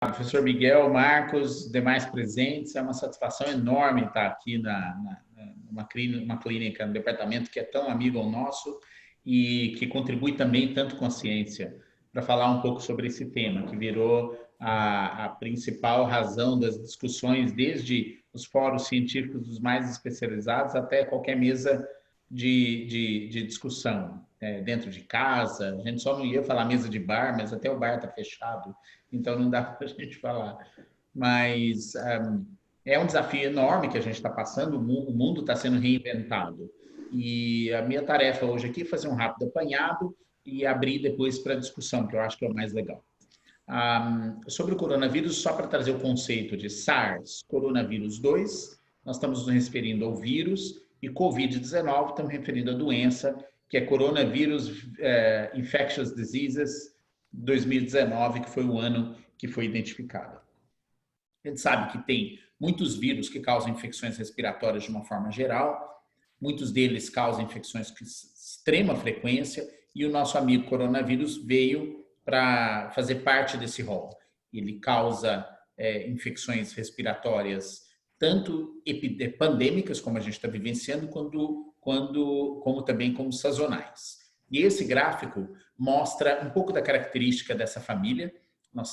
Professor Miguel, Marcos, demais presentes, é uma satisfação enorme estar aqui numa clínica, no departamento que é tão amigo ao nosso e que contribui também tanto com a ciência, para falar um pouco sobre esse tema, que virou a principal razão das discussões, desde os fóruns científicos dos mais especializados até qualquer mesa de discussão, dentro de casa. A gente só não ia falar mesa de bar, mas até o bar está fechado, então não dá para a gente falar. Mas é um desafio enorme que a gente está passando, o mundo está sendo reinventado. E a minha tarefa hoje aqui é fazer um rápido apanhado e abrir depois para discussão, que eu acho que é o mais legal. Sobre o coronavírus, só para trazer o conceito de SARS, coronavírus 2, nós estamos nos referindo ao vírus, e Covid-19 estamos referindo à doença, que é coronavírus infectious diseases 2019, que foi o ano que foi identificado. A gente sabe que tem muitos vírus que causam infecções respiratórias de uma forma geral, muitos deles causam infecções com extrema frequência, e o nosso amigo coronavírus veio para fazer parte desse rol. Ele causa infecções respiratórias tanto pandêmicas, como a gente está vivenciando, como também como sazonais. E esse gráfico mostra um pouco da característica dessa família. Nós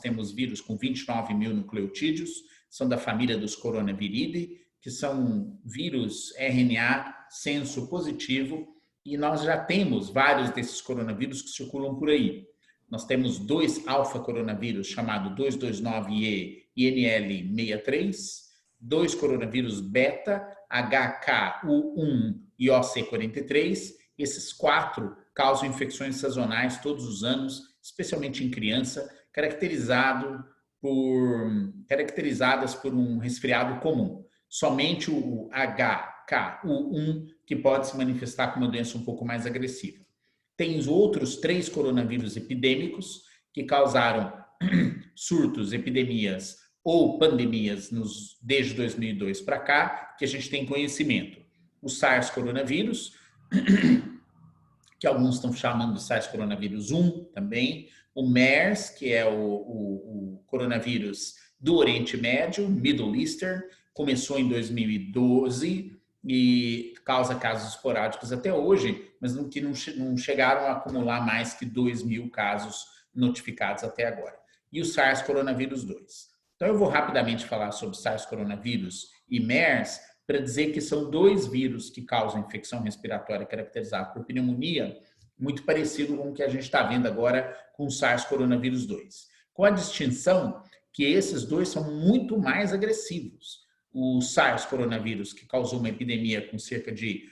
temos vírus com 29 mil nucleotídeos, são da família dos coronaviridae, que são vírus RNA senso positivo, e nós já temos vários desses coronavírus que circulam por aí. Nós temos 2 alfa-coronavírus, chamado 229E e NL63, 2 coronavírus beta, HKU1 e OC43. Esses 4 causam infecções sazonais todos os anos, especialmente em criança, caracterizadas por um resfriado comum. Somente o HKU1 que pode se manifestar com uma doença um pouco mais agressiva. Tem os outros 3 coronavírus epidêmicos que causaram surtos, epidemias ou pandemias desde 2002 para cá, que a gente tem conhecimento. O SARS coronavírus, que alguns estão chamando de SARS coronavírus 1 também, o MERS, que é o coronavírus do Oriente Médio, Middle Eastern, começou em 2012 e causa casos esporádicos até hoje, mas que não chegaram a acumular mais que 2.000 casos notificados até agora. E o SARS coronavírus 2. Então, eu vou rapidamente falar sobre SARS coronavírus e MERS para dizer que são 2 vírus que causam infecção respiratória caracterizada por pneumonia, muito parecido com o que a gente está vendo agora com o SARS coronavírus 2. Com a distinção que esses 2 são muito mais agressivos. O SARS coronavírus, que causou uma epidemia com cerca de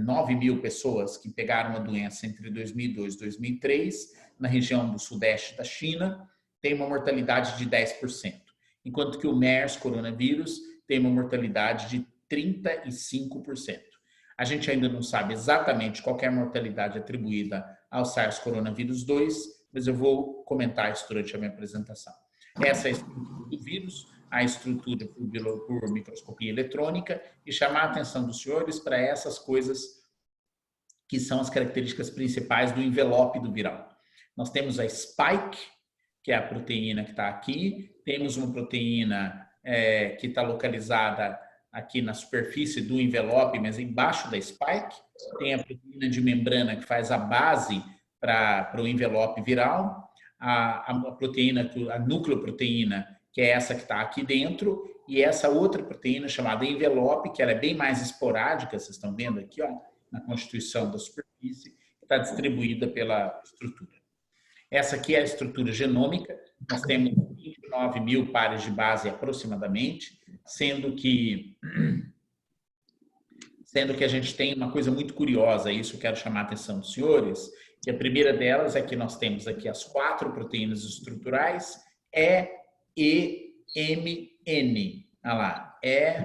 9 mil pessoas que pegaram a doença entre 2002 e 2003, na região do sudeste da China, tem uma mortalidade de 10%. Enquanto que o MERS coronavírus tem uma mortalidade de 35%. A gente ainda não sabe exatamente qual é a mortalidade atribuída ao SARS coronavírus 2, mas eu vou comentar isso durante a minha apresentação. Essa é a estrutura do vírus, a estrutura por microscopia eletrônica, e chamar a atenção dos senhores para essas coisas que são as características principais do envelope do viral. Nós temos a spike, que é a proteína que está aqui, temos uma proteína que está localizada aqui na superfície do envelope, mas embaixo da spike, tem a proteína de membrana que faz a base para o envelope viral, a nucleoproteína, que é essa que está aqui dentro, e essa outra proteína chamada envelope, que ela é bem mais esporádica, vocês estão vendo aqui, ó, na constituição da superfície, que está distribuída pela estrutura. Essa aqui é a estrutura genômica, nós temos 29 mil pares de base aproximadamente, sendo que a gente tem uma coisa muito curiosa, isso eu quero chamar a atenção dos senhores, que a primeira delas é que nós temos aqui as 4 proteínas estruturais, E, M, N. Olha lá, E,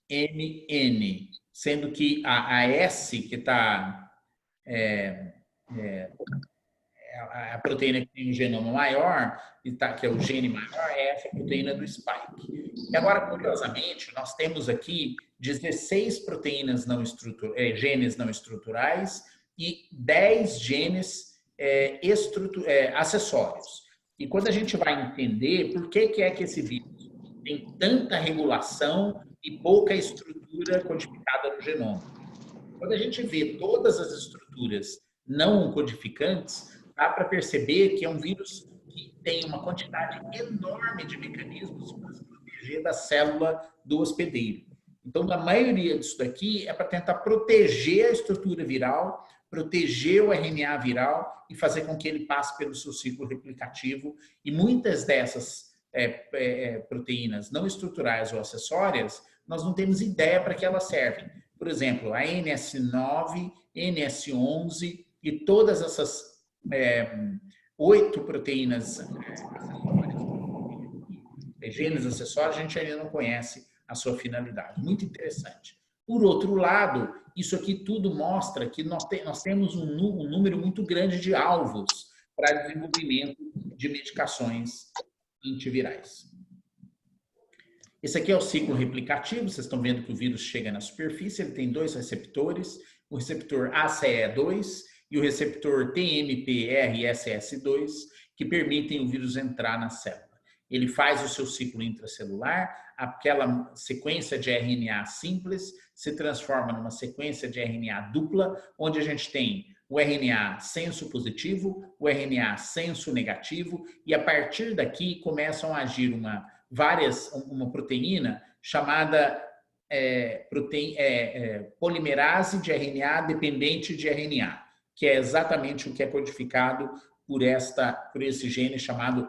M, N. Sendo que a S, que está... a proteína que tem um genoma maior, que é o gene maior, é essa proteína do spike. E agora, curiosamente, nós temos aqui 16 proteínas genes não estruturais e 10 genes acessórios. E quando a gente vai entender por que é que esse vírus tem tanta regulação e pouca estrutura codificada no genoma. Quando a gente vê todas as estruturas não codificantes, dá para perceber que é um vírus que tem uma quantidade enorme de mecanismos para se proteger da célula do hospedeiro. Então, a maioria disso daqui é para tentar proteger a estrutura viral, proteger o RNA viral e fazer com que ele passe pelo seu ciclo replicativo. E muitas dessas proteínas não estruturais ou acessórias, nós não temos ideia para que elas servem. Por exemplo, a NS9, NS11 e todas essas 8 proteínas genes acessórios, a gente ainda não conhece a sua finalidade. Muito interessante. Por outro lado, isso aqui tudo mostra que nós temos um número muito grande de alvos para desenvolvimento de medicações antivirais. Esse aqui é o ciclo replicativo. Vocês estão vendo que o vírus chega na superfície, ele tem 2 receptores, o receptor ACE2 e o receptor TMPRSS2, que permitem o vírus entrar na célula. Ele faz o seu ciclo intracelular, aquela sequência de RNA simples se transforma numa sequência de RNA dupla, onde a gente tem o RNA senso positivo, o RNA senso negativo, e a partir daqui começam a agir uma proteína chamada polimerase de RNA dependente de RNA, que é exatamente o que é codificado por esse gene chamado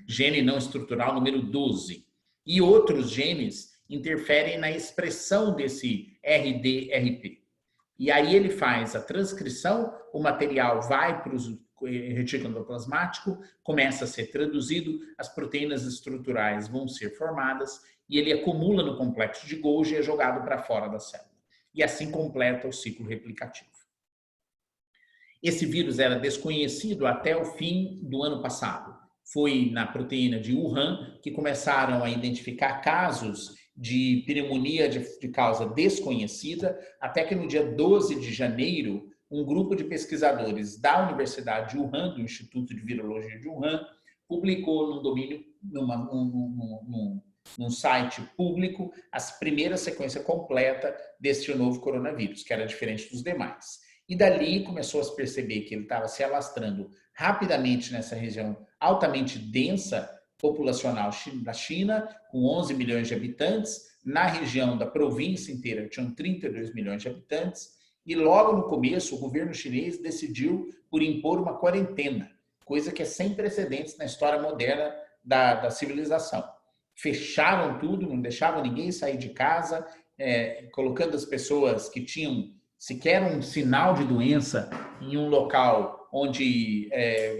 gene não estrutural número 12. E outros genes interferem na expressão desse RDRP. E aí ele faz a transcrição, o material vai para o retículo endoplasmático, começa a ser traduzido, as proteínas estruturais vão ser formadas e ele acumula no complexo de Golgi e é jogado para fora da célula. E assim completa o ciclo replicativo. Esse vírus era desconhecido até o fim do ano passado. Foi na proteína de Wuhan que começaram a identificar casos de pneumonia de causa desconhecida, até que no dia 12 de janeiro, um grupo de pesquisadores da Universidade de Wuhan, do Instituto de Virologia de Wuhan, publicou num site público as primeiras sequências completas deste novo coronavírus, que era diferente dos demais. E dali começou a se perceber que ele estava se alastrando rapidamente nessa região altamente densa populacional da China, com 11 milhões de habitantes, na região da província inteira tinham 32 milhões de habitantes, e logo no começo o governo chinês decidiu por impor uma quarentena, coisa que é sem precedentes na história moderna da civilização. Fecharam tudo, não deixavam ninguém sair de casa, colocando as pessoas que tinham sequer um sinal de doença em um local onde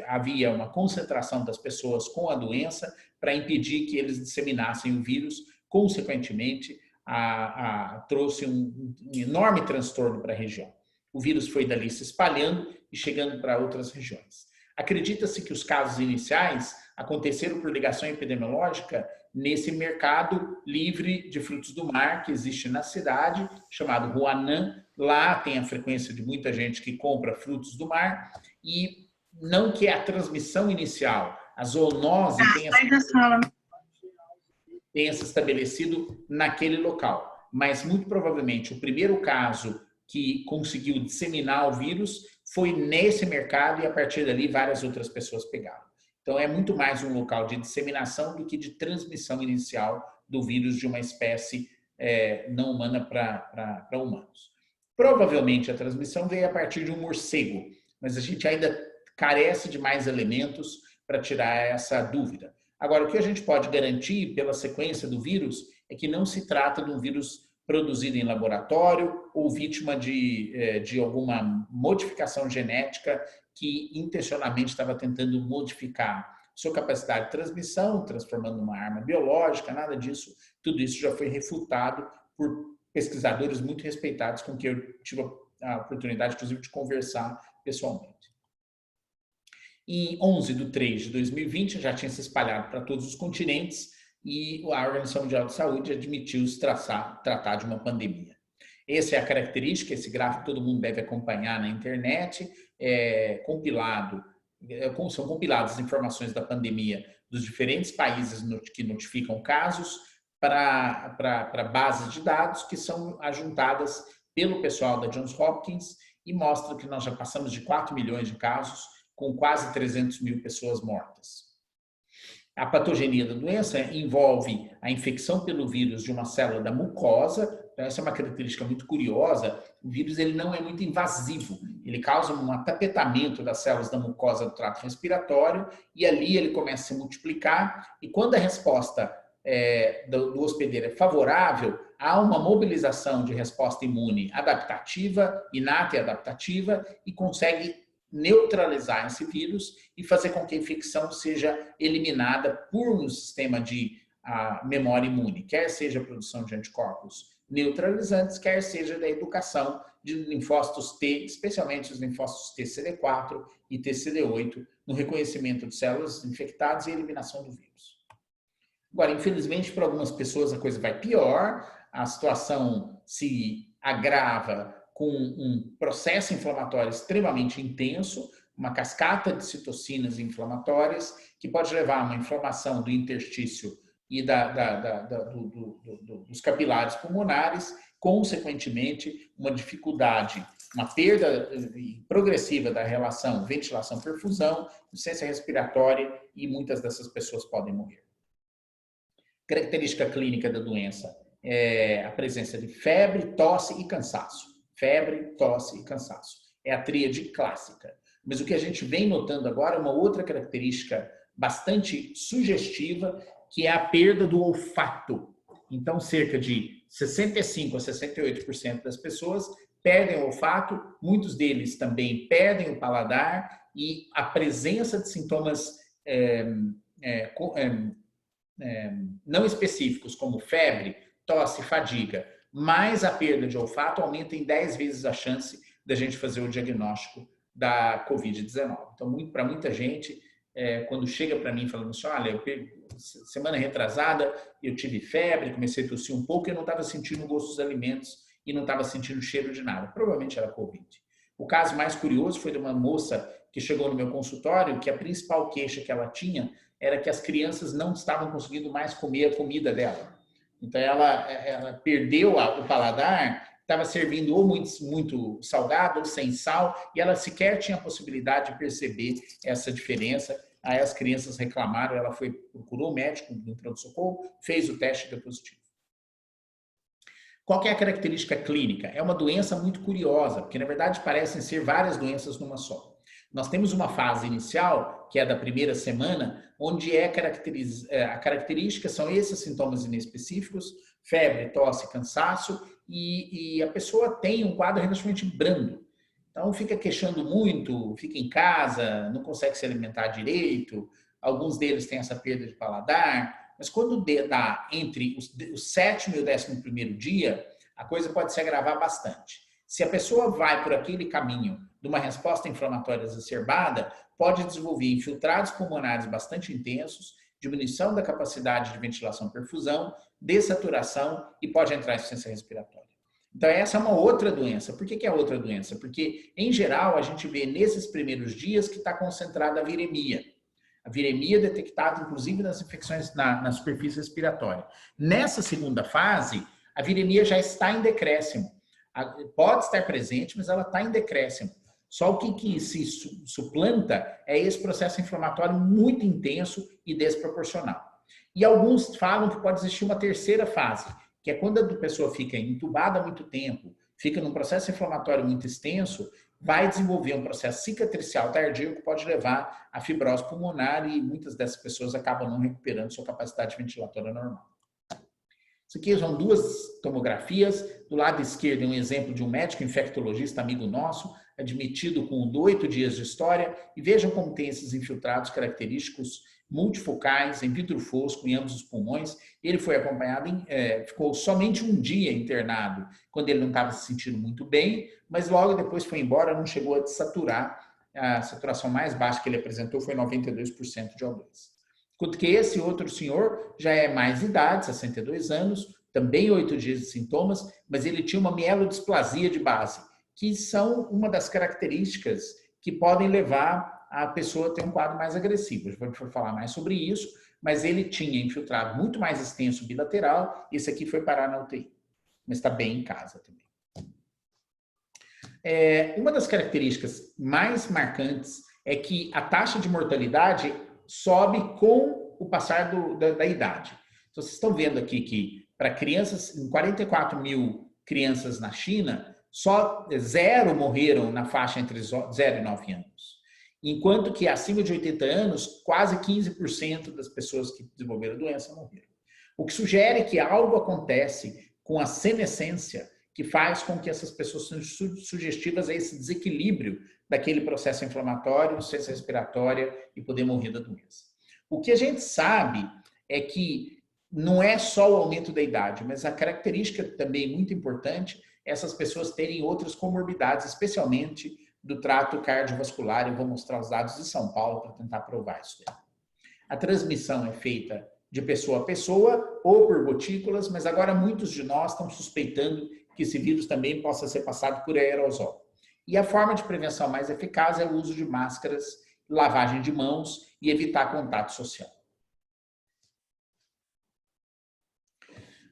havia uma concentração das pessoas com a doença para impedir que eles disseminassem o vírus. Consequentemente, trouxe um enorme transtorno para a região. O vírus foi dali se espalhando e chegando para outras regiões. Acredita-se que os casos iniciais aconteceram por ligação epidemiológica nesse mercado livre de frutos do mar que existe na cidade, chamado Huanan. Lá tem a frequência de muita gente que compra frutos do mar e não que a transmissão inicial, a zoonose tenha se estabelecido naquele local. Mas, muito provavelmente, o primeiro caso que conseguiu disseminar o vírus foi nesse mercado e, a partir dali, várias outras pessoas pegaram. Então, é muito mais um local de disseminação do que de transmissão inicial do vírus de uma espécie não humana para humanos. Provavelmente, a transmissão veio a partir de um morcego, mas a gente ainda carece de mais elementos para tirar essa dúvida. Agora, o que a gente pode garantir pela sequência do vírus é que não se trata de um vírus produzido em laboratório ou vítima de alguma modificação genética que intencionalmente estava tentando modificar sua capacidade de transmissão, transformando numa arma biológica, nada disso. Tudo isso já foi refutado por pesquisadores muito respeitados com quem eu tive a oportunidade, inclusive, de conversar pessoalmente. Em 11 de 3 de 2020, já tinha se espalhado para todos os continentes e a Organização Mundial de Saúde admitiu se tratar de uma pandemia. Essa é a característica, esse gráfico todo mundo deve acompanhar na internet, compilado são compiladas as informações da pandemia dos diferentes países que notificam casos para bases de dados que são ajuntadas pelo pessoal da Johns Hopkins e mostra que nós já passamos de 4 milhões de casos, com quase 300 mil pessoas mortas. A patogenia da doença envolve a infecção pelo vírus de uma célula da mucosa. Essa é uma característica muito curiosa. O vírus ele não é muito invasivo. Ele causa um atapetamento das células da mucosa do trato respiratório e ali ele começa a se multiplicar. E quando a resposta do hospedeiro é favorável, há uma mobilização de resposta imune adaptativa, inata e adaptativa, e consegue neutralizar esse vírus e fazer com que a infecção seja eliminada por um sistema de memória imune, quer seja a produção de anticorpos neutralizantes, quer seja da educação de linfócitos T, especialmente os linfócitos TCD4 e TCD8, no reconhecimento de células infectadas e eliminação do vírus. Agora, infelizmente, para algumas pessoas a coisa vai pior, a situação se agrava com um processo inflamatório extremamente intenso, uma cascata de citocinas inflamatórias, que pode levar a uma inflamação do interstício e dos capilares pulmonares, consequentemente, uma dificuldade, uma perda progressiva da relação ventilação-perfusão, insuficiência respiratória, e muitas dessas pessoas podem morrer. Característica clínica da doença é a presença de febre, tosse e cansaço. Febre, tosse e cansaço. É a tríade clássica. Mas o que a gente vem notando agora é uma outra característica bastante sugestiva, que é a perda do olfato. Então, cerca de 65% a 68% das pessoas perdem o olfato, muitos deles também perdem o paladar, e a presença de sintomas não específicos, como febre, tosse, fadiga, mais a perda de olfato, aumenta em 10 vezes a chance da gente fazer o diagnóstico da Covid-19. Então, para muita gente, quando chega para mim falando assim, olha, semana retrasada eu tive febre, comecei a tossir um pouco e eu não estava sentindo o gosto dos alimentos e não estava sentindo o cheiro de nada. Provavelmente era Covid. O caso mais curioso foi de uma moça que chegou no meu consultório, que a principal queixa que ela tinha era que as crianças não estavam conseguindo mais comer a comida dela. Então, ela perdeu o paladar, estava servindo ou muito salgado ou sem sal, e ela sequer tinha a possibilidade de perceber essa diferença. Aí as crianças reclamaram, ela procurou o médico no pronto-socorro, fez o teste e deu positivo. Qual que é a característica clínica? É uma doença muito curiosa, porque na verdade parecem ser várias doenças numa só. Nós temos uma fase inicial, que é da primeira semana, onde a característica são esses sintomas inespecíficos, febre, tosse, cansaço, e a pessoa tem um quadro relativamente brando. Então fica queixando muito, fica em casa, não consegue se alimentar direito, alguns deles têm essa perda de paladar, mas quando dá entre o 7º e o 11º dia, a coisa pode se agravar bastante. Se a pessoa vai por aquele caminho de uma resposta inflamatória exacerbada, pode desenvolver infiltrados pulmonares bastante intensos, diminuição da capacidade de ventilação-perfusão, dessaturação e pode entrar em insuficiência respiratória. Então, essa é uma outra doença. Por que é outra doença? Porque, em geral, a gente vê nesses primeiros dias que está concentrada a viremia. A viremia é detectada, inclusive, nas infecções na superfície respiratória. Nessa segunda fase, a viremia já está em decréscimo. Pode estar presente, mas ela está em decréscimo. Só o que se suplanta é esse processo inflamatório muito intenso e desproporcional. E alguns falam que pode existir uma terceira fase, que é quando a pessoa fica entubada há muito tempo, fica num processo inflamatório muito extenso, vai desenvolver um processo cicatricial tardio que pode levar a fibrose pulmonar, e muitas dessas pessoas acabam não recuperando sua capacidade ventilatória normal. Isso aqui são duas tomografias. Do lado esquerdo é um exemplo de um médico infectologista amigo nosso, admitido com 8 dias de história, e vejam como tem esses infiltrados característicos multifocais, em vidro fosco, em ambos os pulmões. Ele foi acompanhado, ficou somente um dia internado, quando ele não estava se sentindo muito bem, mas logo depois foi embora, não chegou a desaturar. A saturação mais baixa que ele apresentou foi 92% de O2. Enquanto que esse outro senhor já é mais de idade, 62 anos, também 8 dias de sintomas, mas ele tinha uma mielodisplasia de base, que são uma das características que podem levar a pessoa ter um quadro mais agressivo. A gente vai falar mais sobre isso, mas ele tinha infiltrado muito mais extenso bilateral, esse aqui foi parar na UTI, mas está bem em casa também. Uma das características mais marcantes é que a taxa de mortalidade sobe com o passar da idade. Então, vocês estão vendo aqui que para crianças, em 44 mil crianças na China, só 0 morreram na faixa entre 0 e 9 anos. Enquanto que acima de 80 anos, quase 15% das pessoas que desenvolveram a doença morreram. O que sugere que algo acontece com a senescência que faz com que essas pessoas sejam sugestivas a esse desequilíbrio daquele processo inflamatório, ciência respiratória e poder morrer da doença. O que a gente sabe é que não é só o aumento da idade, mas a característica também muito importante é essas pessoas terem outras comorbidades, especialmente do trato cardiovascular. Eu vou mostrar os dados de São Paulo para tentar provar isso daí. A transmissão é feita de pessoa a pessoa ou por gotículas, mas agora muitos de nós estão suspeitando que esse vírus também possa ser passado por aerosol. E a forma de prevenção mais eficaz é o uso de máscaras, lavagem de mãos e evitar contato social.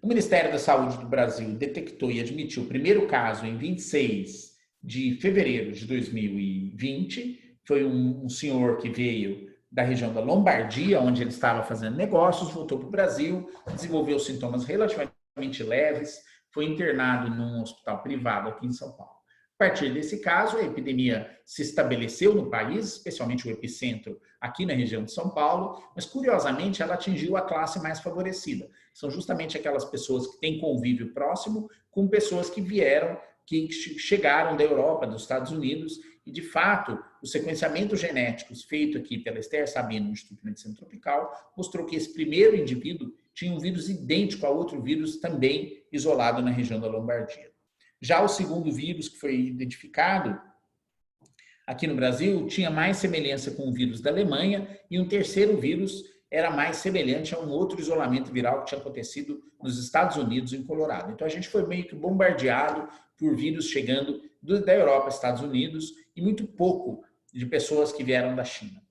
O Ministério da Saúde do Brasil detectou e admitiu o primeiro caso em 26 de fevereiro de 2020. Foi um senhor que veio da região da Lombardia, onde ele estava fazendo negócios, voltou para o Brasil, desenvolveu sintomas relativamente leves, foi internado num hospital privado aqui em São Paulo. A partir desse caso, a epidemia se estabeleceu no país, especialmente o epicentro aqui na região de São Paulo, mas curiosamente ela atingiu a classe mais favorecida. São justamente aquelas pessoas que têm convívio próximo com pessoas que vieram, que chegaram da Europa, dos Estados Unidos, e de fato, o sequenciamento genético feito aqui pela Esther Sabino no Instituto de Medicina Tropical mostrou que esse primeiro indivíduo tinha um vírus idêntico a outro vírus também isolado na região da Lombardia. Já o segundo vírus que foi identificado aqui no Brasil tinha mais semelhança com o vírus da Alemanha e um terceiro vírus era mais semelhante a um outro isolamento viral que tinha acontecido nos Estados Unidos, em Colorado. Então a gente foi meio que bombardeado por vírus chegando da Europa, Estados Unidos, e muito pouco de pessoas que vieram da China.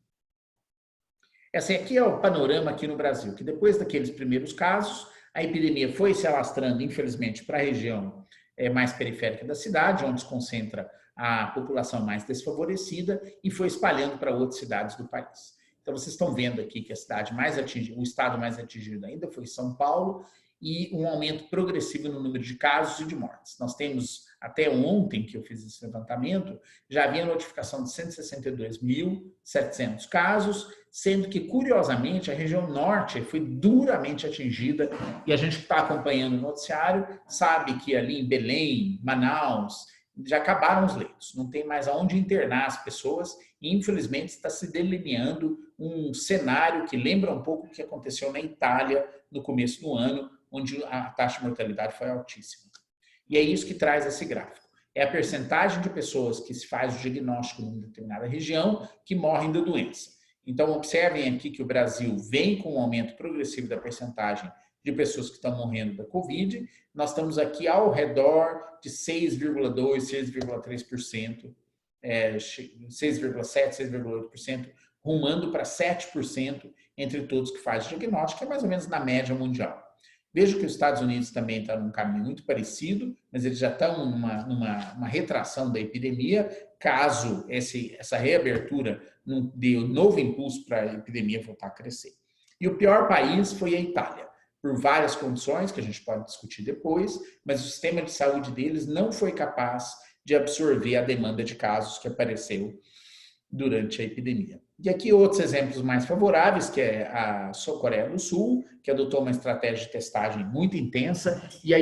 Esse aqui é o panorama aqui no Brasil, que depois daqueles primeiros casos, a epidemia foi se alastrando, infelizmente, para a região mais periférica da cidade, onde se concentra a população mais desfavorecida, e foi espalhando para outras cidades do país. Então, vocês estão vendo aqui que a cidade mais atingida, o estado mais atingido ainda foi São Paulo, e um aumento progressivo no número de casos e de mortes. Nós temos, até ontem que eu fiz esse levantamento, já havia notificação de 162.700 casos, sendo que, curiosamente, a região norte foi duramente atingida, e a gente que está acompanhando o noticiário sabe que ali em Belém, Manaus, já acabaram os leitos, não tem mais aonde internar as pessoas, e infelizmente está se delineando um cenário que lembra um pouco o que aconteceu na Itália no começo do ano, onde a taxa de mortalidade foi altíssima. E é isso que traz esse gráfico. É a percentagem de pessoas que se faz o diagnóstico em determinada região que morrem da doença. Então, observem aqui que o Brasil vem com um aumento progressivo da percentagem de pessoas que estão morrendo da Covid. Nós estamos aqui ao redor de 6,2%, 6,3%, 6,7%, 6,8%, rumando para 7% entre todos que fazem o diagnóstico, que é mais ou menos na média mundial. Vejo que os Estados Unidos também estão num caminho muito parecido, mas eles já estão numa retração da epidemia, caso essa reabertura não dê um novo impulso para a epidemia voltar a crescer. E o pior país foi a Itália, por várias condições que a gente pode discutir depois, mas o sistema de saúde deles não foi capaz de absorver a demanda de casos que apareceu durante a epidemia. E aqui outros exemplos mais favoráveis, que é a Coreia do Sul, que adotou uma estratégia de testagem muito intensa, e a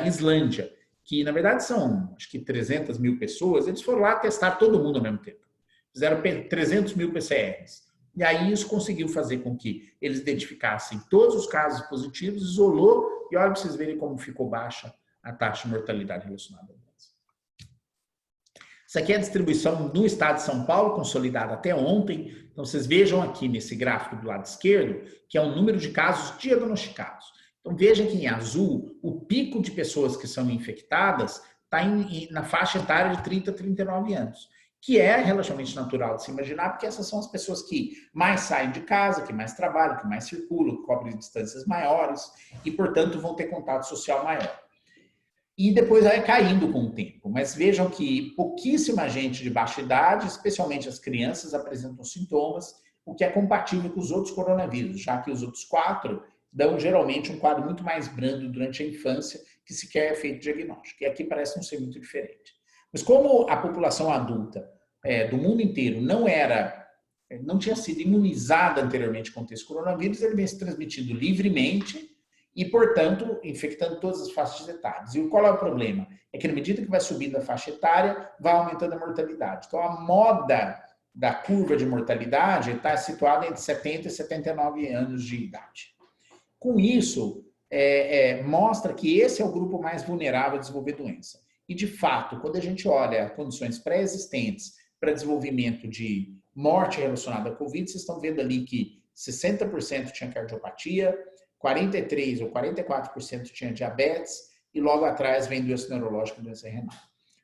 Islândia, que na verdade são, acho que 300 mil pessoas, eles foram lá testar todo mundo ao mesmo tempo. Fizeram 300 mil PCRs. E aí isso conseguiu fazer com que eles identificassem todos os casos positivos, isolou, e olha para vocês verem como ficou baixa a taxa de mortalidade relacionada à doença. Isso aqui é a distribuição no estado de São Paulo, consolidada até ontem. Então, vocês vejam aqui nesse gráfico do lado esquerdo, que é o número de casos diagnosticados. Então, vejam que em azul, o pico de pessoas que são infectadas está na faixa etária de 30 a 39 anos. que é relativamente natural de se imaginar, porque essas são as pessoas que mais saem de casa, que mais trabalham, que mais circulam, que cobrem distâncias maiores e, portanto, vão ter contato social maior. E depois vai caindo com o tempo. Mas vejam que pouquíssima gente de baixa idade, especialmente as crianças, apresentam sintomas, o que é compatível com os outros coronavírus, já que os outros 4 dão geralmente um quadro muito mais brando durante a infância, que sequer é feito diagnóstico. E aqui parece não ser muito diferente. Mas como a população adulta do mundo inteiro não tinha sido imunizada anteriormente contra esse coronavírus, ele vem se transmitindo livremente e, portanto, infectando todas as faixas etárias. E qual é o problema? É que, na medida que vai subindo a faixa etária, vai aumentando a mortalidade. Então, a moda da curva de mortalidade está situada entre 70 e 79 anos de idade. Com isso, mostra que esse é o grupo mais vulnerável a desenvolver doença. E, de fato, quando a gente olha condições pré-existentes para desenvolvimento de morte relacionada à Covid, vocês estão vendo ali que 60% tinha cardiopatia, 43% ou 44% tinha diabetes, e logo atrás vem doença neurológica e doença renal.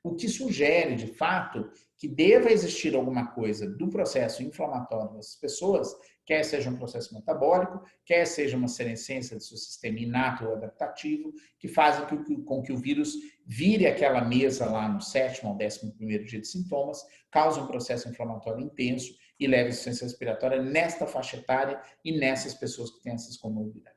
O que sugere, de fato, que deva existir alguma coisa do processo inflamatório dessas pessoas, quer seja um processo metabólico, quer seja uma senescência do seu sistema inato ou adaptativo, que fazem com que o vírus vire aquela mesa lá no 7º ao 11º dia de sintomas, cause um processo inflamatório intenso e leve a insuficiência respiratória nesta faixa etária e nessas pessoas que têm essas comorbidades.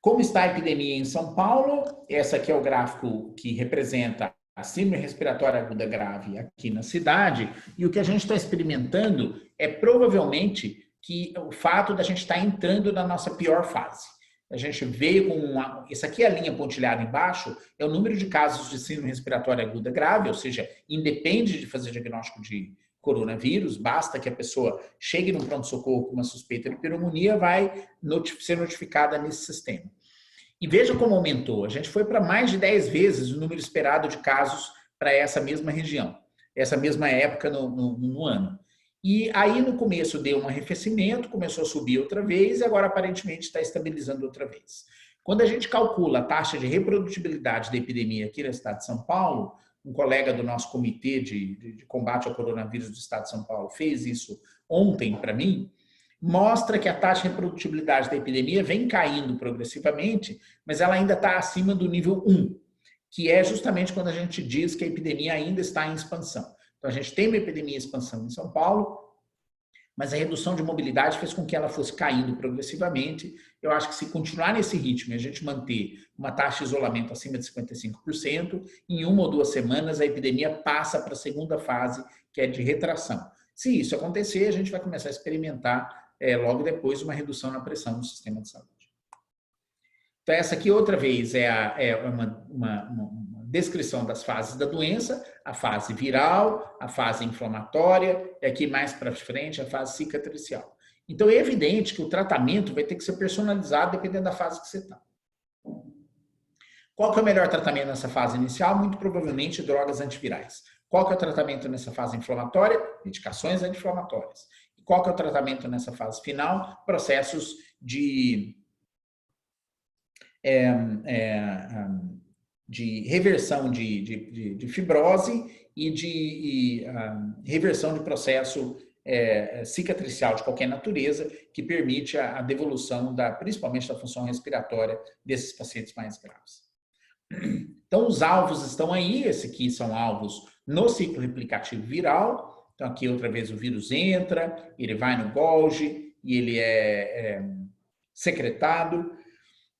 Como está a epidemia em São Paulo? Esse aqui é o gráfico que representa a síndrome respiratória aguda grave aqui na cidade, e o que a gente está experimentando é provavelmente que o fato da gente estar entrando na nossa pior fase. A gente veio com essa aqui é a linha pontilhada embaixo, é o número de casos de síndrome respiratória aguda grave, ou seja, independe de fazer diagnóstico de coronavírus, basta que a pessoa chegue no pronto-socorro com uma suspeita de pneumonia, vai ser notificada nesse sistema. E veja como aumentou. A gente foi para mais de 10 vezes o número esperado de casos para essa mesma região, essa mesma época no ano. E aí, no começo, deu um arrefecimento, começou a subir outra vez e agora, aparentemente, está estabilizando outra vez. Quando a gente calcula a taxa de reprodutibilidade da epidemia aqui no estado de São Paulo, um colega do nosso comitê de combate ao coronavírus do estado de São Paulo fez isso ontem para mim, mostra que a taxa de reprodutibilidade da epidemia vem caindo progressivamente, mas ela ainda está acima do nível 1, que é justamente quando a gente diz que a epidemia ainda está em expansão. Então, a gente tem uma epidemia em expansão em São Paulo, mas a redução de mobilidade fez com que ela fosse caindo progressivamente. Eu acho que se continuar nesse ritmo e a gente manter uma taxa de isolamento acima de 55%, em 1 ou 2 semanas a epidemia passa para a segunda fase, que é de retração. Se isso acontecer, a gente vai começar a experimentar logo depois uma redução na pressão do sistema de saúde. Então, essa aqui, outra vez, é uma descrição das fases da doença, a fase viral, a fase inflamatória, e aqui mais para frente a fase cicatricial. Então, é evidente que o tratamento vai ter que ser personalizado dependendo da fase que você está. Qual que é o melhor tratamento nessa fase inicial? Muito provavelmente drogas antivirais. Qual que é o tratamento nessa fase inflamatória? Medicações anti-inflamatórias. E qual que é o tratamento nessa fase final? Processos de reversão de fibrose e de reversão de processo cicatricial de qualquer natureza, que permite a devolução, principalmente da função respiratória desses pacientes mais graves. Então, os alvos estão aí, esses aqui são alvos no ciclo replicativo viral. Então, aqui outra vez o vírus entra, ele vai no Golgi e ele é secretado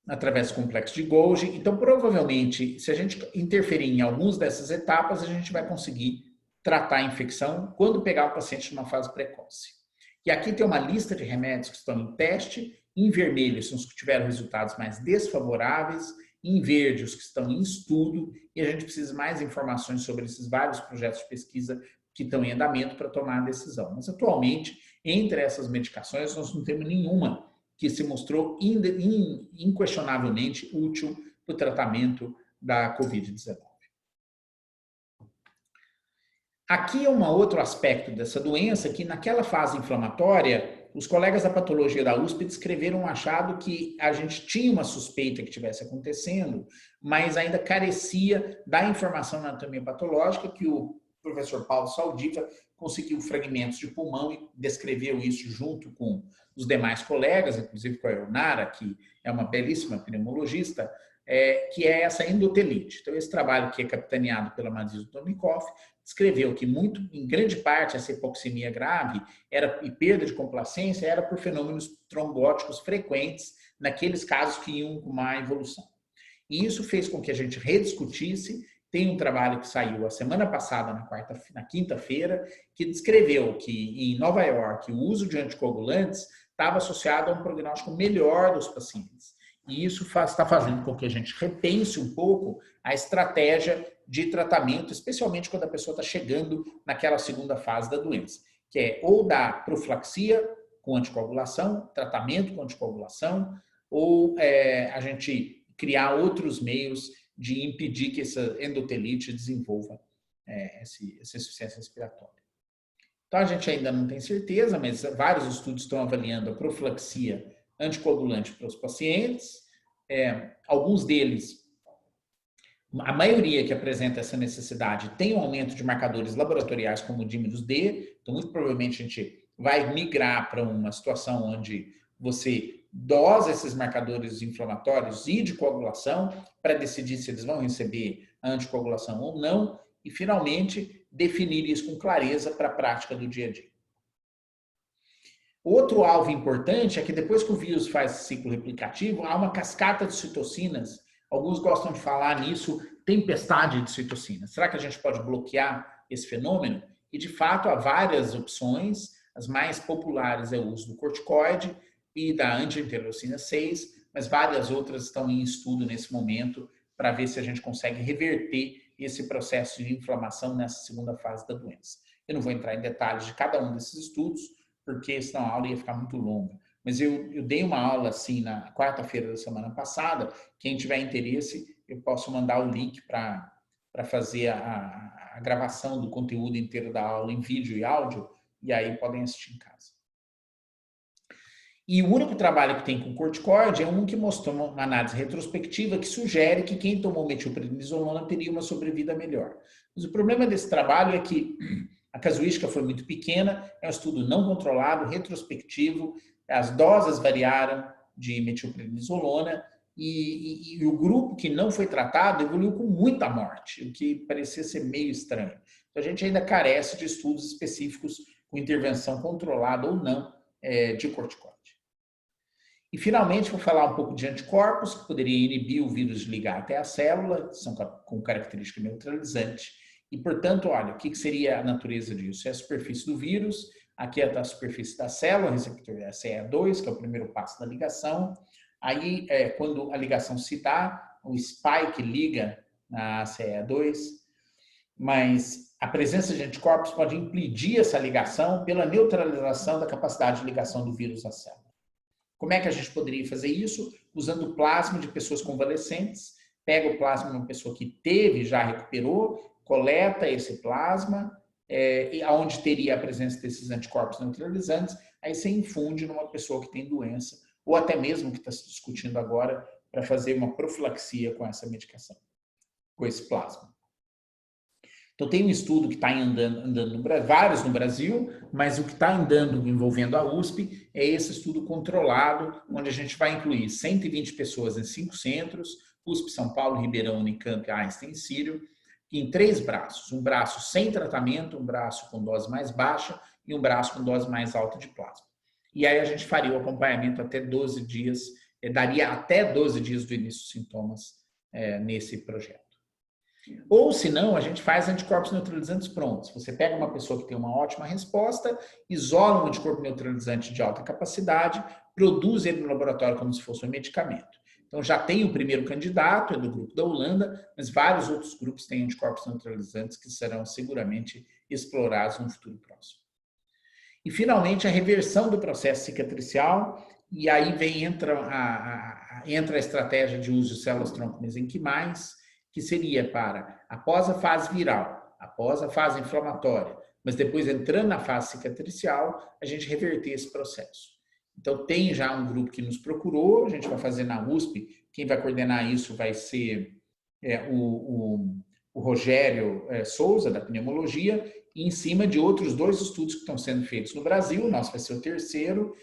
através do complexo de Golgi. Então, provavelmente, se a gente interferir em algumas dessas etapas, a gente vai conseguir tratar a infecção quando pegar o paciente numa fase precoce. E aqui tem uma lista de remédios que estão em teste. Em vermelho são os que tiveram resultados mais desfavoráveis, em verde os que estão em estudo, e a gente precisa de mais informações sobre esses vários projetos de pesquisa que estão em andamento para tomar a decisão. Mas, atualmente, entre essas medicações, nós não temos nenhuma que se mostrou inquestionavelmente útil para o tratamento da Covid-19. Aqui é um outro aspecto dessa doença, que naquela fase inflamatória, os colegas da patologia da USP descreveram um achado que a gente tinha uma suspeita que estivesse acontecendo, mas ainda carecia da informação na anatomia patológica, que o professor Paulo Saldiva conseguiu fragmentos de pulmão e descreveu isso junto com os demais colegas, inclusive com a Eonara, que é uma belíssima pneumologista, que é essa endotelite. Então, esse trabalho, que é capitaneado pela Madison Domikoff, descreveu que, em grande parte, essa hipoxemia grave e perda de complacência era por fenômenos trombóticos frequentes naqueles casos que iam com má evolução. E isso fez com que a gente rediscutisse. Tem um trabalho que saiu a semana passada, na quinta-feira, que descreveu que, em Nova York, o uso de anticoagulantes estava associado a um prognóstico melhor dos pacientes. E isso está fazendo com que a gente repense um pouco a estratégia de tratamento, especialmente quando a pessoa está chegando naquela segunda fase da doença, que é ou da profilaxia com anticoagulação, tratamento com anticoagulação, ou a gente criar outros meios de impedir que essa endotelite desenvolva essa insuficiência respiratória. Então, a gente ainda não tem certeza, mas vários estudos estão avaliando a profilaxia anticoagulante para os pacientes. Alguns deles, a maioria que apresenta essa necessidade tem um aumento de marcadores laboratoriais como o dímeros D, então muito provavelmente a gente vai migrar para uma situação onde você dosa esses marcadores inflamatórios e de coagulação para decidir se eles vão receber a anticoagulação ou não e, finalmente, definir isso com clareza para a prática do dia a dia. Outro alvo importante é que depois que o vírus faz ciclo replicativo, há uma cascata de citocinas. Alguns gostam de falar nisso, tempestade de citocinas. Será que a gente pode bloquear esse fenômeno? E, de fato, há várias opções. As mais populares é o uso do corticoide e da anti-interleucina 6, mas várias outras estão em estudo nesse momento para ver se a gente consegue reverter esse processo de inflamação nessa segunda fase da doença. Eu não vou entrar em detalhes de cada um desses estudos, porque senão a aula ia ficar muito longa. Mas eu dei uma aula assim na quarta-feira da semana passada. Quem tiver interesse, eu posso mandar o link para fazer a gravação do conteúdo inteiro da aula em vídeo e áudio, e aí podem assistir em casa. E o único trabalho que tem com corticoide é um que mostrou uma análise retrospectiva que sugere que quem tomou metilprednisolona teria uma sobrevida melhor. Mas o problema desse trabalho é que a casuística foi muito pequena, é um estudo não controlado, retrospectivo, as doses variaram de metilprednisolona e o grupo que não foi tratado evoluiu com muita morte, o que parecia ser meio estranho. Então, a gente ainda carece de estudos específicos com intervenção controlada ou não de corticoide. E, finalmente, vou falar um pouco de anticorpos, que poderia inibir o vírus de ligar até a célula, são com característica neutralizante. E, portanto, olha, o que seria a natureza disso? É a superfície do vírus, aqui é a superfície da célula, o receptor é CEA2, que é o primeiro passo da ligação. Aí, quando a ligação se dá, o spike liga na CEA2, mas a presença de anticorpos pode impedir essa ligação pela neutralização da capacidade de ligação do vírus à célula. Como é que a gente poderia fazer isso? Usando o plasma de pessoas convalescentes. Pega o plasma de uma pessoa que teve, já recuperou, coleta esse plasma, onde teria a presença desses anticorpos neutralizantes, aí você infunde numa pessoa que tem doença, ou até mesmo que está se discutindo agora para fazer uma profilaxia com essa medicação, com esse plasma. Então, tem um estudo que está andando vários no Brasil, mas o que está andando envolvendo a USP é esse estudo controlado, onde a gente vai incluir 120 pessoas em 5 centros, USP, São Paulo, Ribeirão, Unicamp, Einstein e Sírio, em 3 braços. Um braço sem tratamento, um braço com dose mais baixa e um braço com dose mais alta de plasma. E aí a gente faria o acompanhamento até 12 dias, daria até 12 dias do início dos sintomas nesse projeto. Ou, se não, a gente faz anticorpos neutralizantes prontos. Você pega uma pessoa que tem uma ótima resposta, isola um anticorpo neutralizante de alta capacidade, produz ele no laboratório como se fosse um medicamento. Então, já tem o primeiro candidato, é do grupo da Holanda, mas vários outros grupos têm anticorpos neutralizantes que serão seguramente explorados no futuro próximo. E, finalmente, a reversão do processo cicatricial, e aí entra a estratégia de uso de células-tronco mesenquimais, que seria para, após a fase viral, após a fase inflamatória, mas depois, entrando na fase cicatricial, a gente reverter esse processo. Então, tem já um grupo que nos procurou, a gente vai fazer na USP, quem vai coordenar isso vai ser o Rogério Souza, da pneumologia, e em cima de outros 2 estudos que estão sendo feitos no Brasil, o nosso vai ser o terceiro,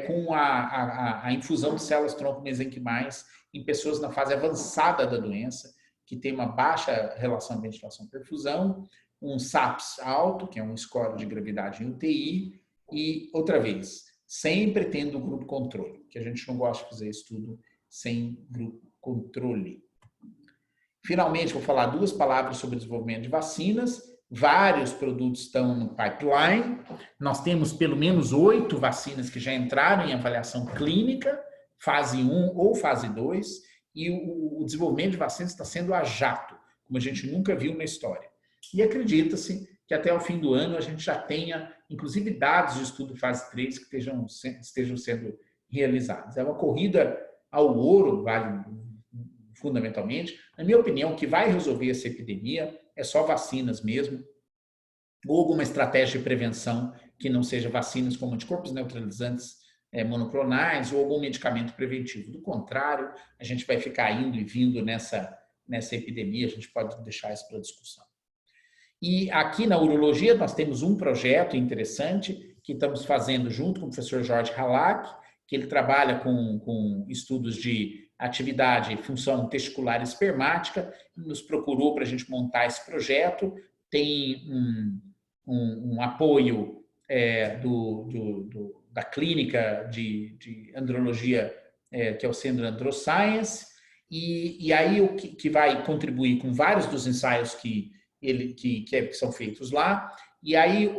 com a infusão de células tronco-mesenquimais em pessoas na fase avançada da doença, que tem uma baixa relação ventilação-perfusão, um SAPS alto, que é um score de gravidade em UTI, e, outra vez, sempre tendo o grupo controle, que a gente não gosta de fazer estudo sem grupo controle. Finalmente, vou falar 2 palavras sobre o desenvolvimento de vacinas. Vários produtos estão no pipeline. Nós temos pelo menos 8 vacinas que já entraram em avaliação clínica, fase 1 ou fase 2, e o desenvolvimento de vacinas está sendo a jato, como a gente nunca viu na história. E acredita-se que até o fim do ano a gente já tenha, inclusive, dados de estudo fase 3 que estejam sendo realizados. É uma corrida ao ouro, vale fundamentalmente. Na minha opinião, o que vai resolver essa epidemia é só vacinas mesmo, ou alguma estratégia de prevenção que não seja vacinas como anticorpos neutralizantes monoclonais ou algum medicamento preventivo. Do contrário, a gente vai ficar indo e vindo nessa epidemia, a gente pode deixar isso para discussão. E aqui na urologia nós temos um projeto interessante que estamos fazendo junto com o professor Jorge Halak, que ele trabalha com estudos de atividade e função testicular espermática, nos procurou para a gente montar esse projeto, tem um apoio da clínica de andrologia, que é o Centro Androscience, e aí o que vai contribuir com vários dos ensaios que são feitos lá, e aí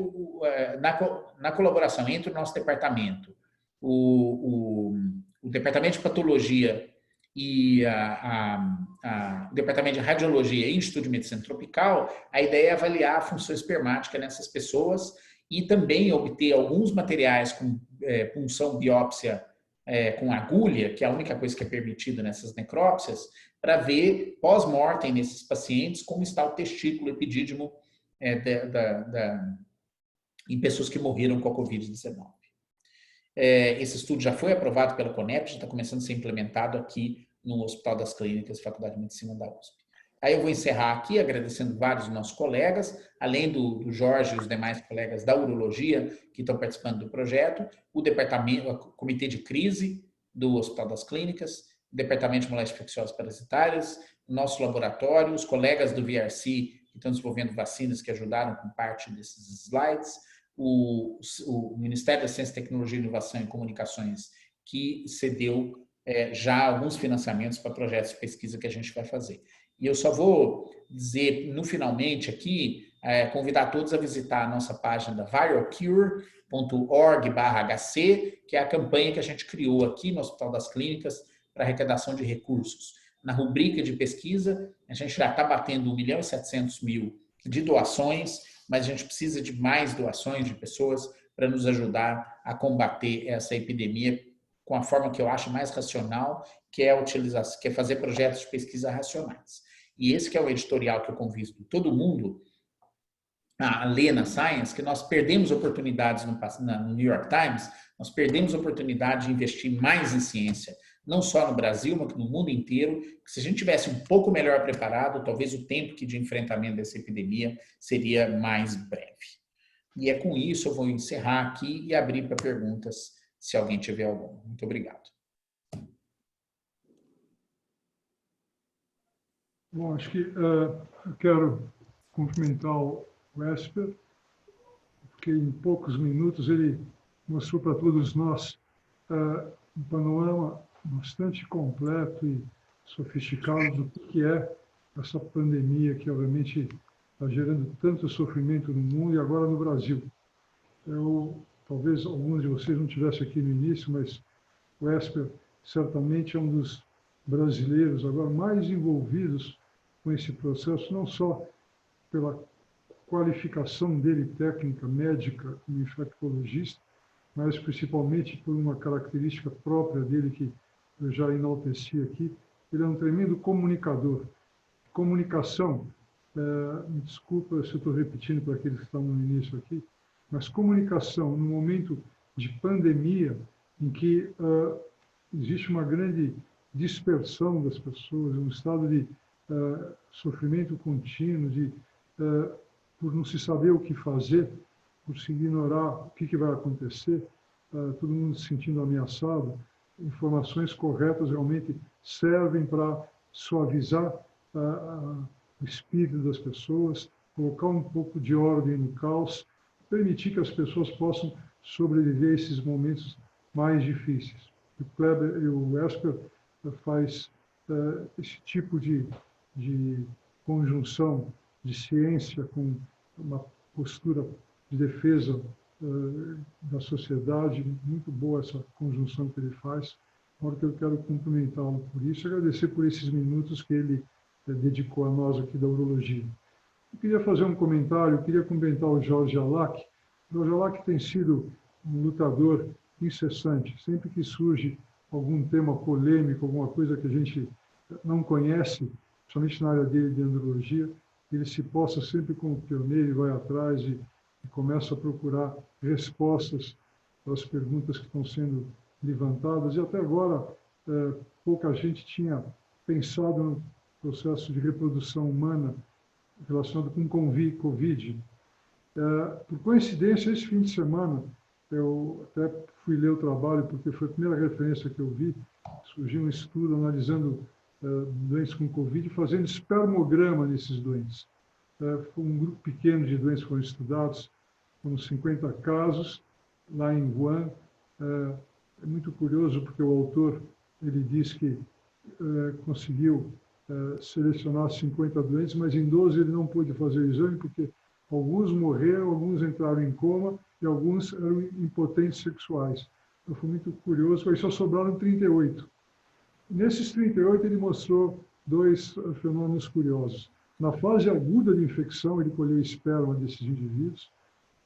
na colaboração entre o nosso departamento, o departamento de patologia e o departamento de radiologia e Instituto de Medicina Tropical, a ideia é avaliar a função espermática nessas pessoas e também obter alguns materiais com punção biópsia com agulha, que é a única coisa que é permitida nessas necrópsias, para ver pós-mortem nesses pacientes como está o testículo epidídimo em pessoas que morreram com a Covid-19. Esse estudo já foi aprovado pela Conep, já está começando a ser implementado aqui no Hospital das Clínicas, Faculdade de Medicina da USP. Aí eu vou encerrar aqui agradecendo vários dos nossos colegas, além do Jorge e os demais colegas da urologia que estão participando do projeto, o comitê de crise do Hospital das Clínicas, o departamento de moléstias infecciosas parasitárias, o nosso laboratório, os colegas do VRC que estão desenvolvendo vacinas que ajudaram com parte desses slides, o Ministério da Ciência, Tecnologia, Inovação e Comunicações, que cedeu já alguns financiamentos para projetos de pesquisa que a gente vai fazer. E eu só vou dizer, no finalmente aqui, convidar todos a visitar a nossa página da viralcure.org/HC, que é a campanha que a gente criou aqui no Hospital das Clínicas para arrecadação de recursos. Na rubrica de pesquisa, a gente já está batendo 1.700.000 de doações, mas a gente precisa de mais doações de pessoas para nos ajudar a combater essa epidemia com a forma que eu acho mais racional, que é fazer projetos de pesquisa racionais. E esse que é o editorial que eu convido todo mundo a ler na Science, que nós perdemos oportunidades no New York Times, nós perdemos oportunidade de investir mais em ciência, não só no Brasil, mas no mundo inteiro. Se a gente tivesse um pouco melhor preparado, talvez o tempo de enfrentamento dessa epidemia seria mais breve. E é com isso eu vou encerrar aqui e abrir para perguntas, se alguém tiver alguma. Muito obrigado. Bom, acho que eu quero cumprimentar o Esper, porque em poucos minutos ele mostrou para todos nós um panorama bastante completo e sofisticado do que é essa pandemia que, obviamente, está gerando tanto sofrimento no mundo e agora no Brasil. Talvez alguns de vocês não estivessem aqui no início, mas o Esper certamente é um dos brasileiros agora mais envolvidos com esse processo, não só pela qualificação dele técnica, médica, como infectologista, mas principalmente por uma característica própria dele que eu já enalteci aqui. Ele é um tremendo comunicador. Comunicação Me desculpa se eu estou repetindo para aqueles que estão no início aqui, mas comunicação, no momento de pandemia, em que existe uma grande dispersão das pessoas, um estado de sofrimento contínuo, por não se saber o que fazer, por se ignorar o que vai acontecer, todo mundo se sentindo ameaçado, informações corretas realmente servem para suavizar o espírito das pessoas, colocar um pouco de ordem no caos, permitir que as pessoas possam sobreviver a esses momentos mais difíceis. O Kleber e o Esper faz esse tipo de conjunção de ciência com uma postura de defesa da sociedade, muito boa essa conjunção que ele faz, na hora que eu quero cumprimentá-lo por isso, agradecer por esses minutos que ele dedicou a nós aqui da urologia. Eu queria fazer um comentário, eu queria cumprimentar o Jorge Alac. O Jorge Alac tem sido um lutador incessante, sempre que surge algum tema polêmico, alguma coisa que a gente não conhece, principalmente na área dele de andrologia, ele se posta sempre como pioneiro e vai atrás e começa a procurar respostas para as perguntas que estão sendo levantadas. E até agora, pouca gente tinha pensado no processo de reprodução humana relacionado com Covid. Por coincidência, esse fim de semana, eu até fui ler o trabalho, porque foi a primeira referência que eu vi, surgiu um estudo analisando doentes com Covid, fazendo espermograma nesses doentes. Foi um grupo pequeno de doentes que foram estudados, foram 50 casos, lá em Wuhan. É muito curioso, porque o autor ele diz que conseguiu selecionar 50 doentes, mas em 12 ele não pôde fazer o exame, porque alguns morreram, alguns entraram em coma e alguns eram impotentes sexuais. Então foi muito curioso, aí só sobraram 38. Nesses 38 ele mostrou dois fenômenos curiosos. Na fase aguda de infecção, ele colheu esperma desses indivíduos,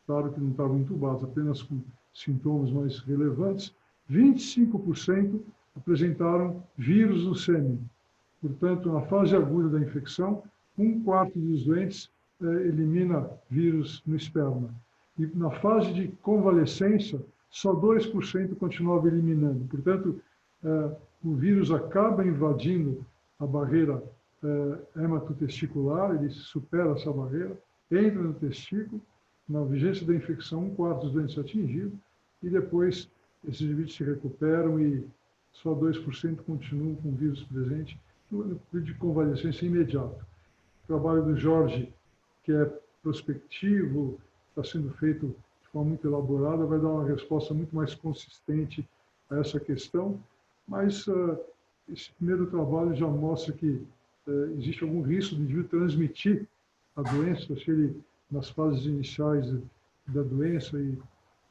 claro que não estavam entubados, apenas com sintomas mais relevantes. 25% apresentaram vírus no sêmen. Portanto, na fase aguda da infecção, 1/4 dos doentes elimina vírus no esperma. E na fase de convalescência, só 2% continuava eliminando. Portanto, o vírus acaba invadindo a barreira hematotesticular, ele supera essa barreira, entra no testículo, na vigência da infecção, 1/4 dos doentes atingidos, e depois esses indivíduos se recuperam e só 2% continuam com o vírus presente no período de convalescência imediata. O trabalho do Jorge, que é prospectivo, está sendo feito de forma muito elaborada, vai dar uma resposta muito mais consistente a essa questão, mas esse primeiro trabalho já mostra que existe algum risco de indivíduo transmitir a doença, se ele, nas fases iniciais da doença, e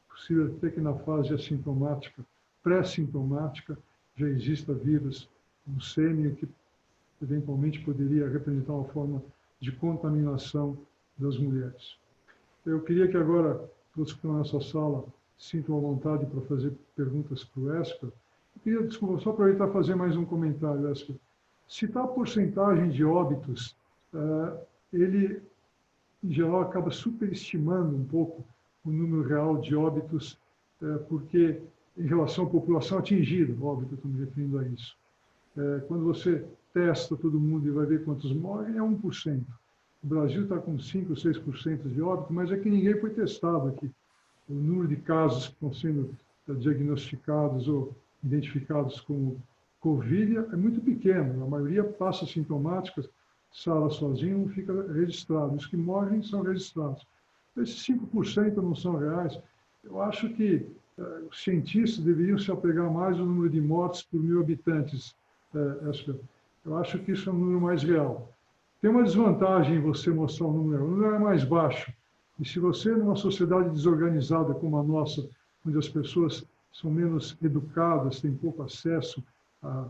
possível até que na fase assintomática, pré-sintomática, já exista vírus no sêmen, que eventualmente poderia representar uma forma de contaminação das mulheres. Eu queria que agora todos que estão nessa sala sintam a vontade para fazer perguntas para o Esper. Eu queria, desculpa, só aproveitar e fazer mais um comentário, Esper. Citar a porcentagem de óbitos, ele, em geral, acaba superestimando um pouco o número real de óbitos, porque, em relação à população atingida, óbito, estou me referindo a isso. Quando você testa todo mundo e vai ver quantos morrem, é 1%. O Brasil está com 5% ou 6% de óbito, mas é que ninguém foi testado aqui. O número de casos que estão sendo diagnosticados ou identificados como Covid é muito pequeno. A maioria passa sintomáticas, sara sozinho, não fica registrado. Os que morrem são registrados. Esses 5% não são reais. Eu acho que os cientistas deveriam se apegar mais ao número de mortes por 1.000 habitantes. Eu acho que isso é um número mais real. Tem uma desvantagem em você mostrar o número é mais baixo. E se você, numa sociedade desorganizada como a nossa, onde as pessoas são menos educadas, têm pouco acesso à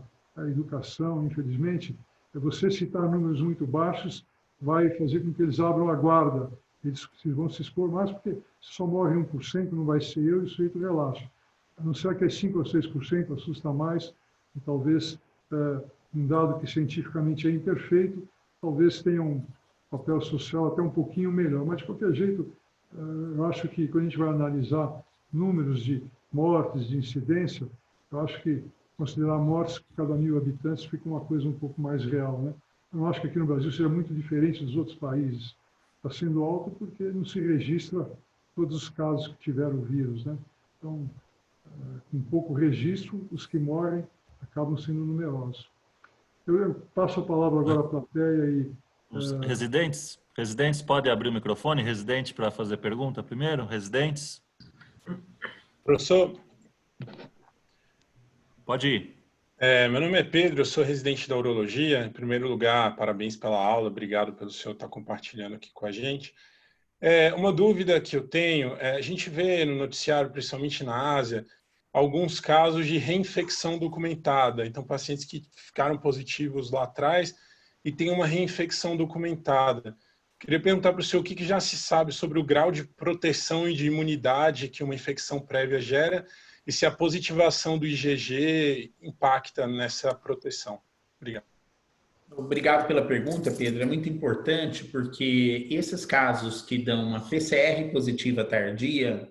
educação, infelizmente, você citar números muito baixos vai fazer com que eles abram a guarda. Eles vão se expor mais, porque se só morre 1%, não vai ser eu, e o sujeito relaxa. A não ser que é 5% ou 6%, assusta mais, e talvez um dado que cientificamente é imperfeito, talvez tenham papel social até um pouquinho melhor. Mas, de qualquer jeito, eu acho que quando a gente vai analisar números de mortes, de incidência, eu acho que considerar mortes por cada 1.000 habitantes fica uma coisa um pouco mais real, né? Eu não acho que aqui no Brasil seja muito diferente dos outros países. Está sendo alto porque não se registra todos os casos que tiveram o vírus, né? Então, com pouco registro, os que morrem acabam sendo numerosos. Eu passo a palavra agora à plateia e... Os residentes podem abrir o microfone? Residente para fazer pergunta primeiro? Residentes? Professor, Pode ir. meu nome é Pedro, eu sou residente da urologia. Em primeiro lugar, parabéns pela aula, obrigado pelo senhor estar compartilhando aqui com a gente. Uma dúvida que eu tenho, a gente vê no noticiário, principalmente na Ásia, alguns casos de reinfecção documentada. Então, pacientes que ficaram positivos lá atrás e têm uma reinfecção documentada. Queria perguntar para o senhor o que já se sabe sobre o grau de proteção e de imunidade que uma infecção prévia gera e se a positivação do IgG impacta nessa proteção. Obrigado. Obrigado pela pergunta, Pedro. É muito importante porque esses casos que dão uma PCR positiva tardia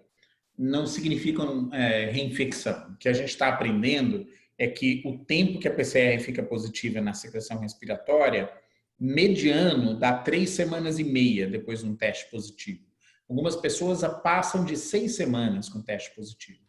não significam reinfecção. O que a gente está aprendendo é que o tempo que a PCR fica positiva na secreção respiratória, mediano, dá 3 semanas e meia depois de um teste positivo. Algumas pessoas passam de 6 semanas com teste positivo.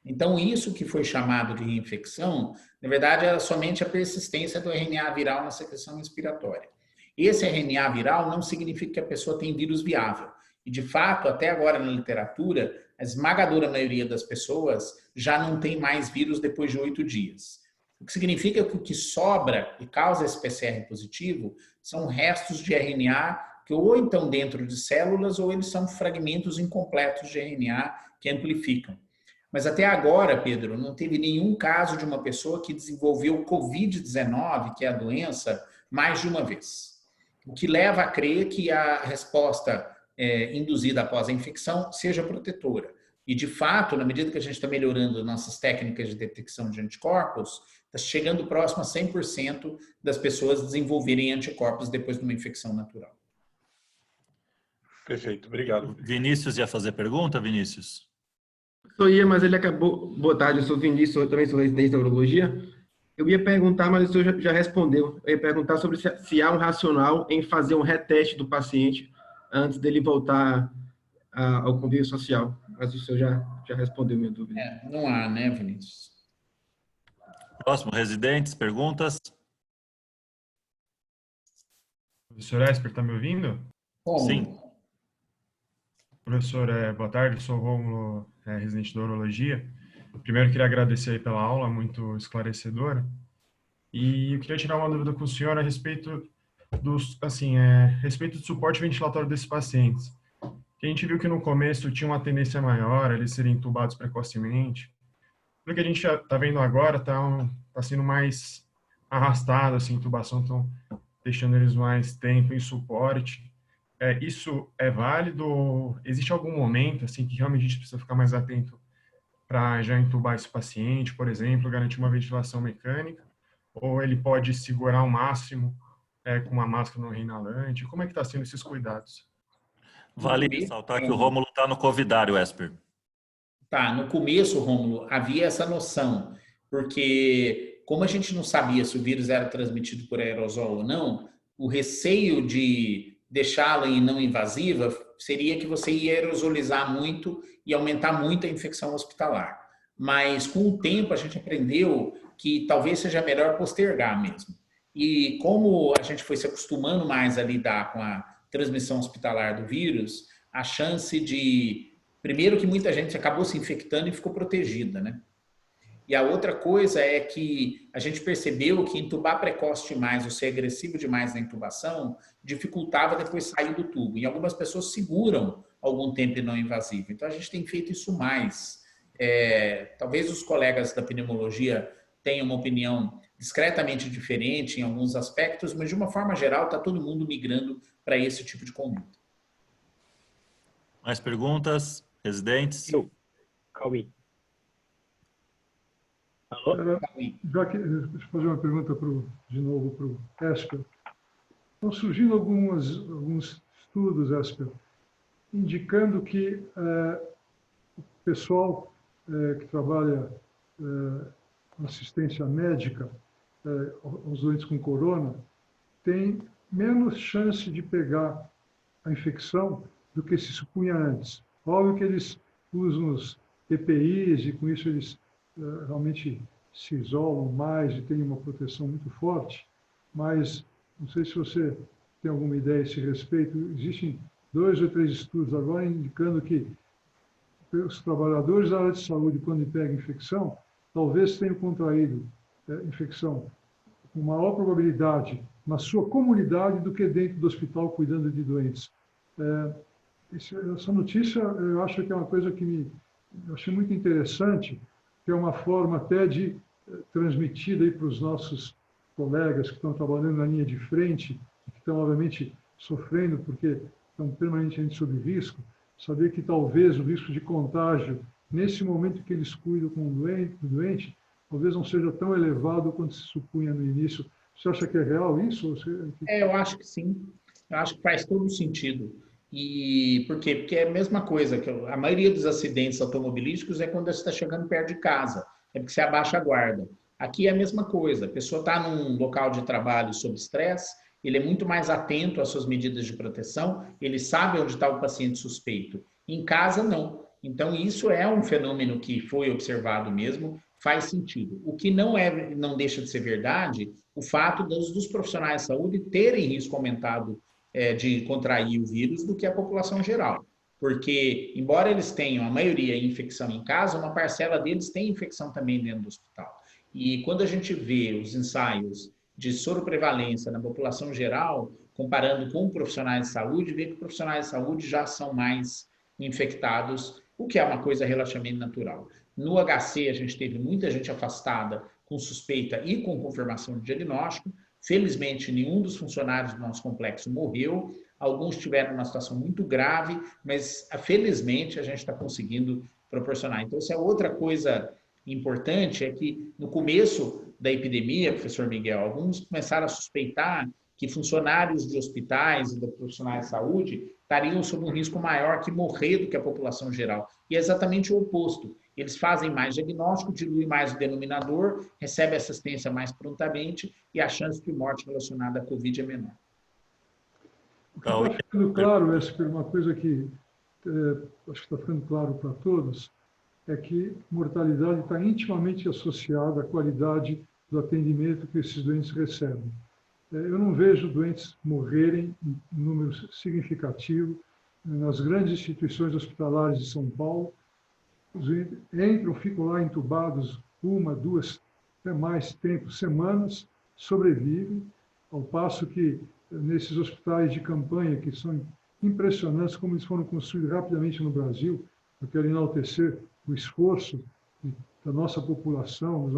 Então, isso que foi chamado de reinfecção, na verdade, era somente a persistência do RNA viral na secreção respiratória. Esse RNA viral não significa que a pessoa tem vírus viável. E, de fato, até agora na literatura, a esmagadora maioria das pessoas já não tem mais vírus depois de 8 dias. O que significa que o que sobra e causa esse PCR positivo são restos de RNA que ou então dentro de células ou eles são fragmentos incompletos de RNA que amplificam. Mas até agora, Pedro, não teve nenhum caso de uma pessoa que desenvolveu Covid-19, que é a doença, mais de uma vez. O que leva a crer que a resposta induzida após a infecção seja protetora. E, de fato, na medida que a gente está melhorando nossas técnicas de detecção de anticorpos, está chegando próximo a 100% das pessoas desenvolverem anticorpos depois de uma infecção natural. Perfeito, obrigado. Vinícius ia fazer pergunta, Vinícius? Eu ia, mas ele acabou. Boa tarde, eu sou Vinícius, eu também sou residente da urologia. Eu ia perguntar, mas o senhor já respondeu. Eu ia perguntar sobre se há um racional em fazer um reteste do paciente antes dele voltar ao convívio social. Mas o senhor já respondeu minha dúvida. Não há, né, Vinícius? Próximo, residentes, perguntas? Professor Esper, está me ouvindo? Sim. Professor, boa tarde, sou o Rômulo, residente da urologia. Primeiro, queria agradecer aí pela aula, muito esclarecedora. E eu queria tirar uma dúvida com o senhor a respeito respeito do suporte ventilatório desses pacientes. A gente viu que no começo tinha uma tendência maior a eles serem intubados precocemente. Pelo que a gente já está vendo agora, está sendo mais arrastado, assim, a intubação, estão deixando eles mais tempo em suporte. Isso é válido? Existe algum momento assim que realmente a gente precisa ficar mais atento para já entubar esse paciente, por exemplo, garantir uma ventilação mecânica? Ou ele pode segurar ao máximo com uma máscara não reinalante? Como é que está sendo esses cuidados? Vale ressaltar que o Rômulo está no Covidário, Esper. Tá, no começo, Rômulo, havia essa noção, porque como a gente não sabia se o vírus era transmitido por aerosol ou não, o receio de deixá-la em não invasiva seria que você ia aerosolizar muito e aumentar muito a infecção hospitalar. Mas com o tempo a gente aprendeu que talvez seja melhor postergar mesmo. E como a gente foi se acostumando mais a lidar com a transmissão hospitalar do vírus, a chance de... Primeiro que muita gente acabou se infectando e ficou protegida, né? E a outra coisa é que a gente percebeu que entubar precoce demais ou ser agressivo demais na intubação dificultava depois sair do tubo. E algumas pessoas seguram algum tempo não invasivo. Então, a gente tem feito isso mais. Talvez os colegas da pneumologia tenham uma opinião discretamente diferente em alguns aspectos, mas, de uma forma geral, está todo mundo migrando para esse tipo de conduta. Mais perguntas? Residentes? Cauí. Alô? Já que, deixa eu fazer uma pergunta de novo para o Esper. Estão surgindo alguns estudos, Esper, indicando que o pessoal que trabalha com assistência médica aos doentes com corona tem menos chance de pegar a infecção do que se supunha antes. Óbvio que eles usam os EPIs e com isso eles realmente se isolam mais e têm uma proteção muito forte, mas não sei se você tem alguma ideia a esse respeito. Existem 2 ou 3 estudos agora indicando que os trabalhadores da área de saúde, quando pegam infecção, talvez tenham contraído infecção com maior probabilidade na sua comunidade do que dentro do hospital cuidando de doentes. Essa notícia, eu acho que é uma coisa que eu achei muito interessante, que é uma forma até de transmitir aí para os nossos colegas que estão trabalhando na linha de frente, que estão, obviamente, sofrendo porque estão permanentemente sob risco, saber que talvez o risco de contágio, nesse momento que eles cuidam com o doente, talvez não seja tão elevado quanto se supunha no início. Você acha que é real isso? Eu acho que sim. Eu acho que faz todo sentido. E por quê? Porque é a mesma coisa, que a maioria dos acidentes automobilísticos é quando você está chegando perto de casa, é porque você abaixa a guarda. Aqui é a mesma coisa, a pessoa está num local de trabalho sob estresse, ele é muito mais atento às suas medidas de proteção, ele sabe onde está o paciente suspeito. Em casa, não. Então, isso é um fenômeno que foi observado mesmo, faz sentido. O que não deixa de ser verdade, o fato dos profissionais de saúde terem risco aumentado de contrair o vírus do que a população geral. Porque, embora eles tenham, a maioria, infecção em casa, uma parcela deles tem infecção também dentro do hospital. E quando a gente vê os ensaios de soroprevalência na população geral, comparando com profissionais de saúde, vê que profissionais de saúde já são mais infectados, o que é uma coisa relativamente natural. No HC, a gente teve muita gente afastada com suspeita e com confirmação de diagnóstico. Felizmente, nenhum dos funcionários do nosso complexo morreu. Alguns tiveram uma situação muito grave, mas felizmente a gente está conseguindo proporcionar. Então, isso é outra coisa importante, é que no começo da epidemia, professor Miguel, alguns começaram a suspeitar que funcionários de hospitais e de profissionais de saúde estariam sob um risco maior que morrer do que a população geral. E é exatamente o oposto. Eles fazem mais diagnóstico, diluem mais o denominador, recebem assistência mais prontamente e a chance de morte relacionada à Covid é menor. Está ficando claro, Esper, uma coisa que acho que está ficando claro para todos, é que mortalidade está intimamente associada à qualidade do atendimento que esses doentes recebem. Eu não vejo doentes morrerem em número significativo nas grandes instituições hospitalares de São Paulo. Entram, ficam lá entubados 1, 2, até mais tempo, semanas, sobrevivem, ao passo que nesses hospitais de campanha, que são impressionantes como eles foram construídos rapidamente no Brasil, eu quero enaltecer o esforço da nossa população,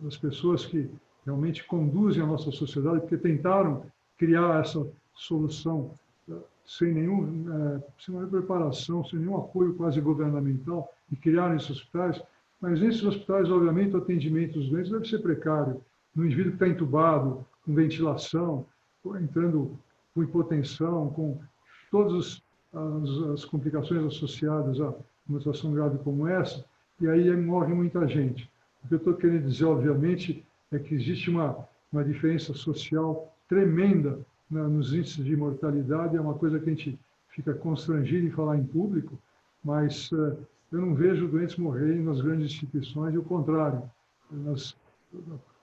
das pessoas que realmente conduzem a nossa sociedade, porque tentaram criar essa solução sem nenhuma preparação, sem nenhum apoio quase governamental, e criaram esses hospitais, mas nesses hospitais, obviamente, o atendimento dos doentes deve ser precário. No indivíduo que está entubado, com ventilação, entrando com hipotensão, com todas as complicações associadas a uma situação grave como essa, e aí morre muita gente. O que eu estou querendo dizer, obviamente, é que existe uma diferença social tremenda nos índices de mortalidade, é uma coisa que a gente fica constrangido em falar em público, mas eu não vejo doentes morrerem nas grandes instituições, e o contrário, na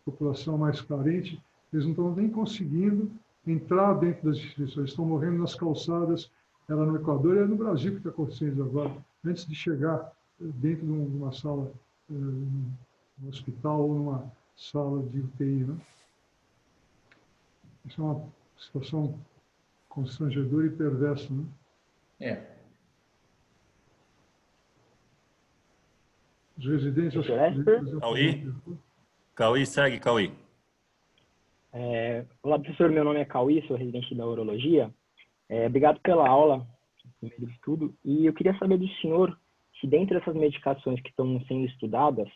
população mais carente, eles não estão nem conseguindo entrar dentro das instituições, estão morrendo nas calçadas, ela no Equador e no Brasil que está acontecendo agora, antes de chegar dentro de uma sala, no hospital ou numa sala de UTI. Né? Isso é uma situação constrangedora e perversa. Né? É. Os residentes... Cauí, segue, Cauí. Olá, professor. Meu nome é Cauí, sou residente da Urologia. Obrigado pela aula, primeiro de tudo. E eu queria saber do senhor se, dentre essas medicações que estão sendo estudadas,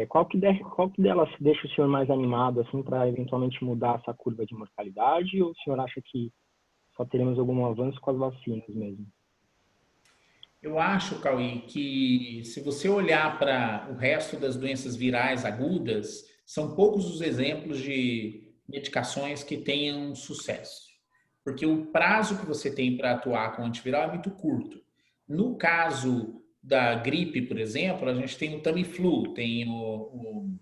Qual que delas deixa o senhor mais animado assim, para eventualmente mudar essa curva de mortalidade? Ou o senhor acha que só teremos algum avanço com as vacinas mesmo? Eu acho, Cauê, que se você olhar para o resto das doenças virais agudas, são poucos os exemplos de medicações que tenham sucesso. Porque o prazo que você tem para atuar com antiviral é muito curto. No caso da gripe, por exemplo, a gente tem o Tamiflu, tem o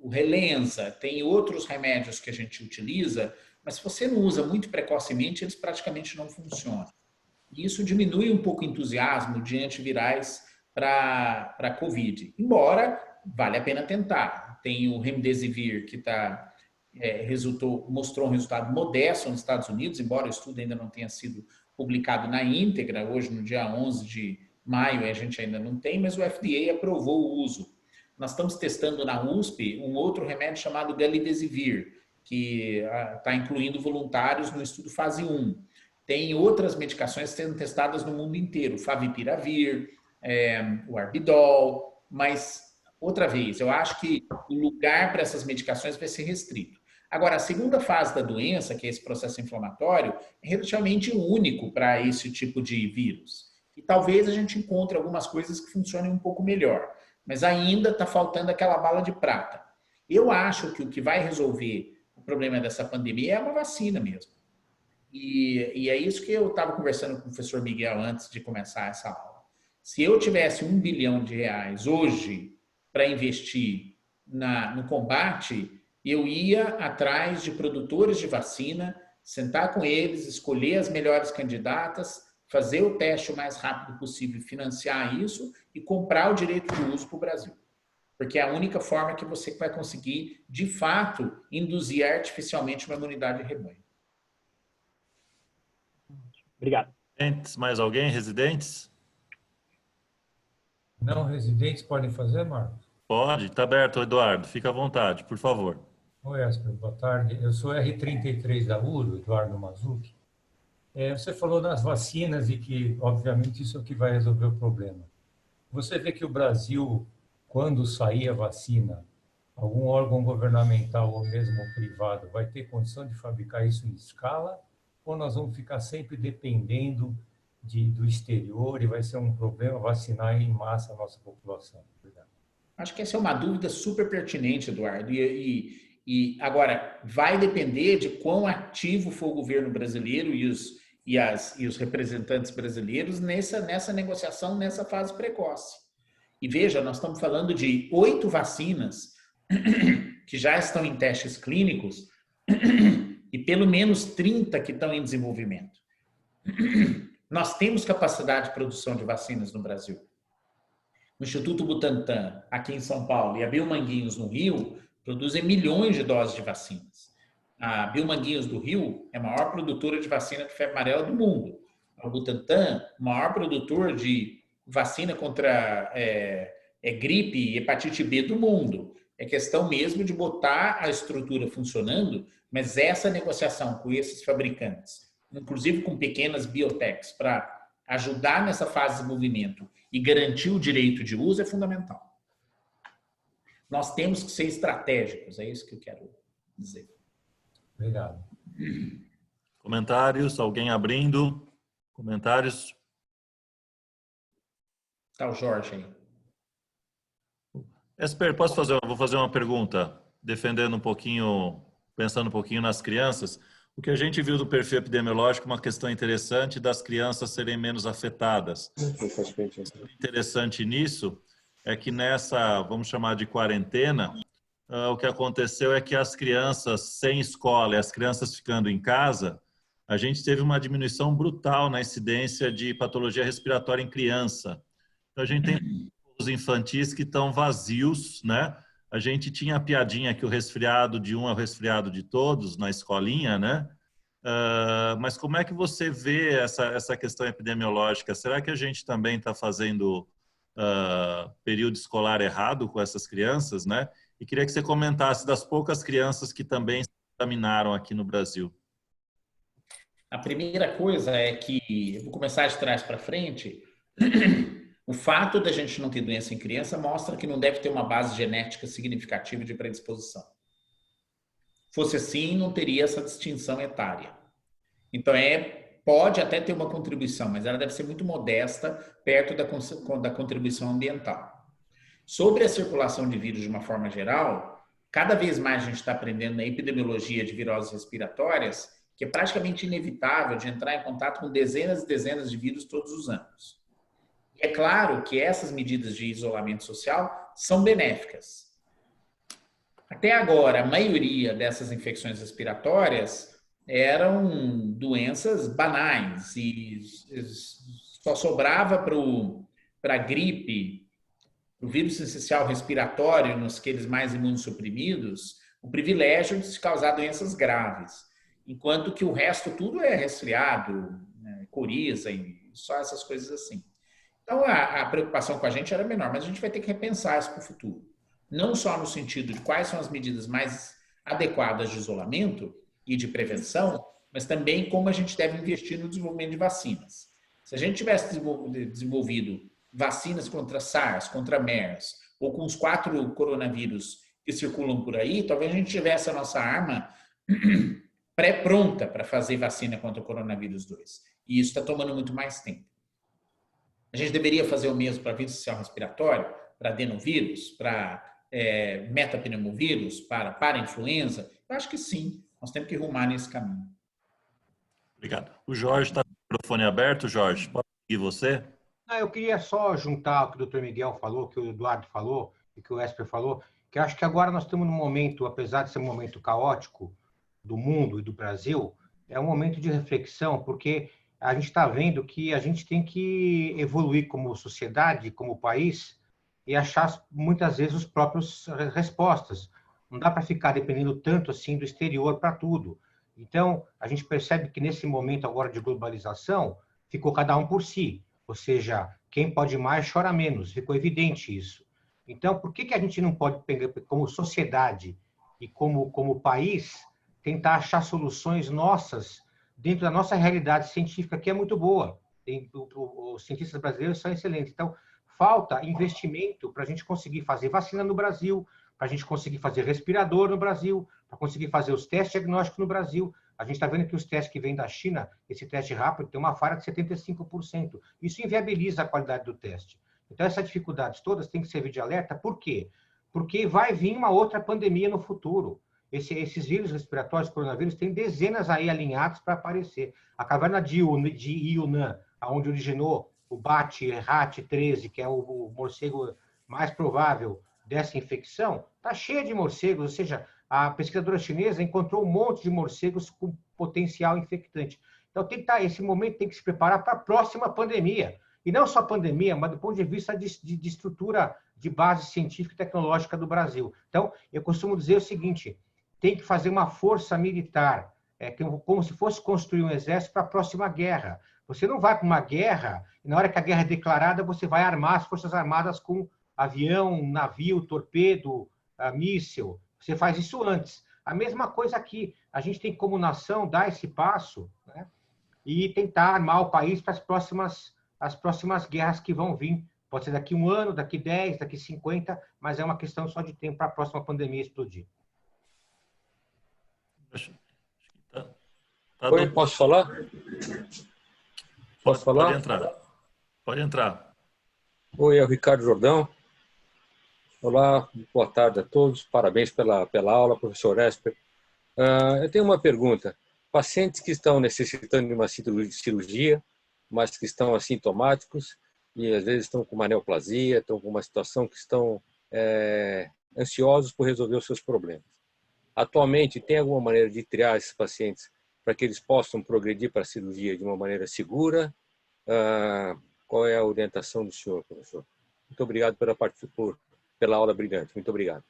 Relenza, tem outros remédios que a gente utiliza, mas se você não usa muito precocemente, eles praticamente não funcionam. E isso diminui um pouco o entusiasmo de antivirais para a Covid. Embora vale a pena tentar. Tem o Remdesivir, que mostrou um resultado modesto nos Estados Unidos, embora o estudo ainda não tenha sido publicado na íntegra. Hoje, no dia 11 de maio, a gente ainda não tem, mas o FDA aprovou o uso. Nós estamos testando na USP um outro remédio chamado Galidesivir, que está incluindo voluntários no estudo fase 1. Tem outras medicações sendo testadas no mundo inteiro, o Favipiravir, o Arbidol, mas, outra vez, eu acho que o lugar para essas medicações vai ser restrito. Agora, a segunda fase da doença, que é esse processo inflamatório, é relativamente único para esse tipo de vírus. E talvez a gente encontre algumas coisas que funcionem um pouco melhor, mas ainda está faltando aquela bala de prata. Eu acho que o que vai resolver o problema dessa pandemia é uma vacina mesmo. E é isso que eu estava conversando com o professor Miguel antes de começar essa aula. Se eu tivesse R$1 bilhão hoje para investir no combate, eu ia atrás de produtores de vacina, sentar com eles, escolher as melhores candidatas, fazer o teste o mais rápido possível, financiar isso e comprar o direito de uso para o Brasil. Porque é a única forma que você vai conseguir, de fato, induzir artificialmente uma imunidade de rebanho. Obrigado. Mais alguém? Residentes? Não residentes podem fazer, Marcos? Pode, está aberto, Eduardo. Fica à vontade, por favor. Oi, Esper, boa tarde. Eu sou R33 da URO, Eduardo Mazzucchi. Você falou das vacinas e que, obviamente, isso é o que vai resolver o problema. Você vê que o Brasil, quando sair a vacina, algum órgão governamental ou mesmo privado vai ter condição de fabricar isso em escala? Ou nós vamos ficar sempre dependendo do exterior e vai ser um problema vacinar em massa a nossa população? Obrigado. Acho que essa é uma dúvida super pertinente, Eduardo. E agora, vai depender de quão ativo for o governo brasileiro e os representantes brasileiros nessa negociação, nessa fase precoce. E veja, nós estamos falando de 8 vacinas que já estão em testes clínicos e pelo menos 30 que estão em desenvolvimento. Nós temos capacidade de produção de vacinas no Brasil. O Instituto Butantan, aqui em São Paulo, e a Biomanguinhos, no Rio, produzem milhões de doses de vacinas. A Biomanguinhos do Rio é a maior produtora de vacina de febre amarela do mundo. O Butantan, o maior produtor de vacina contra gripe e hepatite B do mundo. É questão mesmo de botar a estrutura funcionando, mas essa negociação com esses fabricantes, inclusive com pequenas biotechs, para ajudar nessa fase de desenvolvimento e garantir o direito de uso é fundamental. Nós temos que ser estratégicos, é isso que eu quero dizer. Obrigado. Comentários? Alguém abrindo? Comentários? Tá o Jorge aí. Esper, vou fazer uma pergunta, defendendo um pouquinho, pensando um pouquinho nas crianças. O que a gente viu do perfil epidemiológico, uma questão interessante das crianças serem menos afetadas. Interessante nisso é que nessa, vamos chamar de quarentena, o que aconteceu é que as crianças sem escola e as crianças ficando em casa, a gente teve uma diminuição brutal na incidência de patologia respiratória em criança. Então, a gente tem os infantis que estão vazios, né? A gente tinha a piadinha que o resfriado de um é o resfriado de todos na escolinha, né? Mas como é que você vê essa questão epidemiológica? Será que a gente também está fazendo período escolar errado com essas crianças, né? E queria que você comentasse das poucas crianças que também se contaminaram aqui no Brasil. A primeira coisa é que, eu vou começar de trás para frente, O fato da gente não ter doença em criança mostra que não deve ter uma base genética significativa de predisposição. Fosse assim, não teria essa distinção etária. Então, pode até ter uma contribuição, mas ela deve ser muito modesta perto da contribuição ambiental. Sobre a circulação de vírus de uma forma geral, cada vez mais a gente está aprendendo na epidemiologia de viroses respiratórias que é praticamente inevitável de entrar em contato com dezenas e dezenas de vírus todos os anos. E é claro que essas medidas de isolamento social são benéficas. Até agora, a maioria dessas infecções respiratórias eram doenças banais e só sobrava para a gripe, o vírus essencial respiratório, naqueles mais imunossuprimidos, o privilégio de se causar doenças graves, enquanto que o resto tudo é resfriado, né, coriza e só essas coisas assim. Então, a preocupação com a gente era menor, mas a gente vai ter que repensar isso para o futuro. Não só no sentido de quais são as medidas mais adequadas de isolamento e de prevenção, mas também como a gente deve investir no desenvolvimento de vacinas. Se a gente tivesse desenvolvido vacinas contra SARS, contra MERS, ou com os 4 coronavírus que circulam por aí, talvez a gente tivesse a nossa arma pré-pronta para fazer vacina contra o coronavírus 2. E isso está tomando muito mais tempo. A gente deveria fazer o mesmo para vírus social respiratório, para adenovírus, para metapneumovírus, para influenza? Eu acho que sim. Nós temos que rumar nesse caminho. Obrigado. O Jorge está com o microfone aberto. Jorge, pode seguir você? Eu queria só juntar o que o Dr. Miguel falou, que o Eduardo falou e que o Esper falou, que eu acho que agora nós estamos num momento, apesar de ser um momento caótico do mundo e do Brasil, é um momento de reflexão, porque a gente está vendo que a gente tem que evoluir como sociedade, como país, e achar muitas vezes as próprias respostas. Não dá para ficar dependendo tanto assim do exterior para tudo. Então, a gente percebe que nesse momento agora de globalização, ficou cada um por si. Ou seja, quem pode mais chora menos. Ficou evidente isso. Então, por que a gente não pode, como sociedade e como país, tentar achar soluções nossas dentro da nossa realidade científica, que é muito boa? Os cientistas brasileiros são excelentes. Então, falta investimento para a gente conseguir fazer vacina no Brasil, para a gente conseguir fazer respirador no Brasil, para conseguir fazer os testes diagnósticos no Brasil. A gente está vendo que os testes que vêm da China, esse teste rápido, tem uma falha de 75%. Isso inviabiliza a qualidade do teste. Então, essas dificuldades todas têm que servir de alerta. Por quê? Porque vai vir uma outra pandemia no futuro. Esses vírus respiratórios, coronavírus, tem dezenas aí alinhados para aparecer. A caverna de Yunnan, onde originou o BAT-RAT13, que é o morcego mais provável dessa infecção, está cheia de morcegos, ou seja, a pesquisadora chinesa encontrou um monte de morcegos com potencial infectante. Então, esse momento tem que se preparar para a próxima pandemia. E não só pandemia, mas do ponto de vista de estrutura de base científica e tecnológica do Brasil. Então, eu costumo dizer o seguinte, tem que fazer uma força militar, como se fosse construir um exército para a próxima guerra. Você não vai para uma guerra, e na hora que a guerra é declarada, você vai armar as Forças Armadas com avião, navio, torpedo, míssil. Você faz isso antes. A mesma coisa aqui. A gente tem como nação dar esse passo, né, e tentar armar o país para as próximas guerras que vão vir. Pode ser daqui 1 ano, daqui 10, daqui 50, mas é uma questão só de tempo para a próxima pandemia explodir. Oi, posso falar? Posso falar? Pode entrar. Pode entrar. Oi, é o Ricardo Jordão. Olá, boa tarde a todos. Parabéns pela aula, professor Esper. Eu tenho uma pergunta. Pacientes que estão necessitando de uma cirurgia, mas que estão assintomáticos e às vezes estão com uma neoplasia, estão com uma situação que estão ansiosos por resolver os seus problemas. Atualmente, tem alguma maneira de triar esses pacientes para que eles possam progredir para a cirurgia de uma maneira segura? Qual é a orientação do senhor, professor? Muito obrigado pela aula brilhante. Muito obrigado.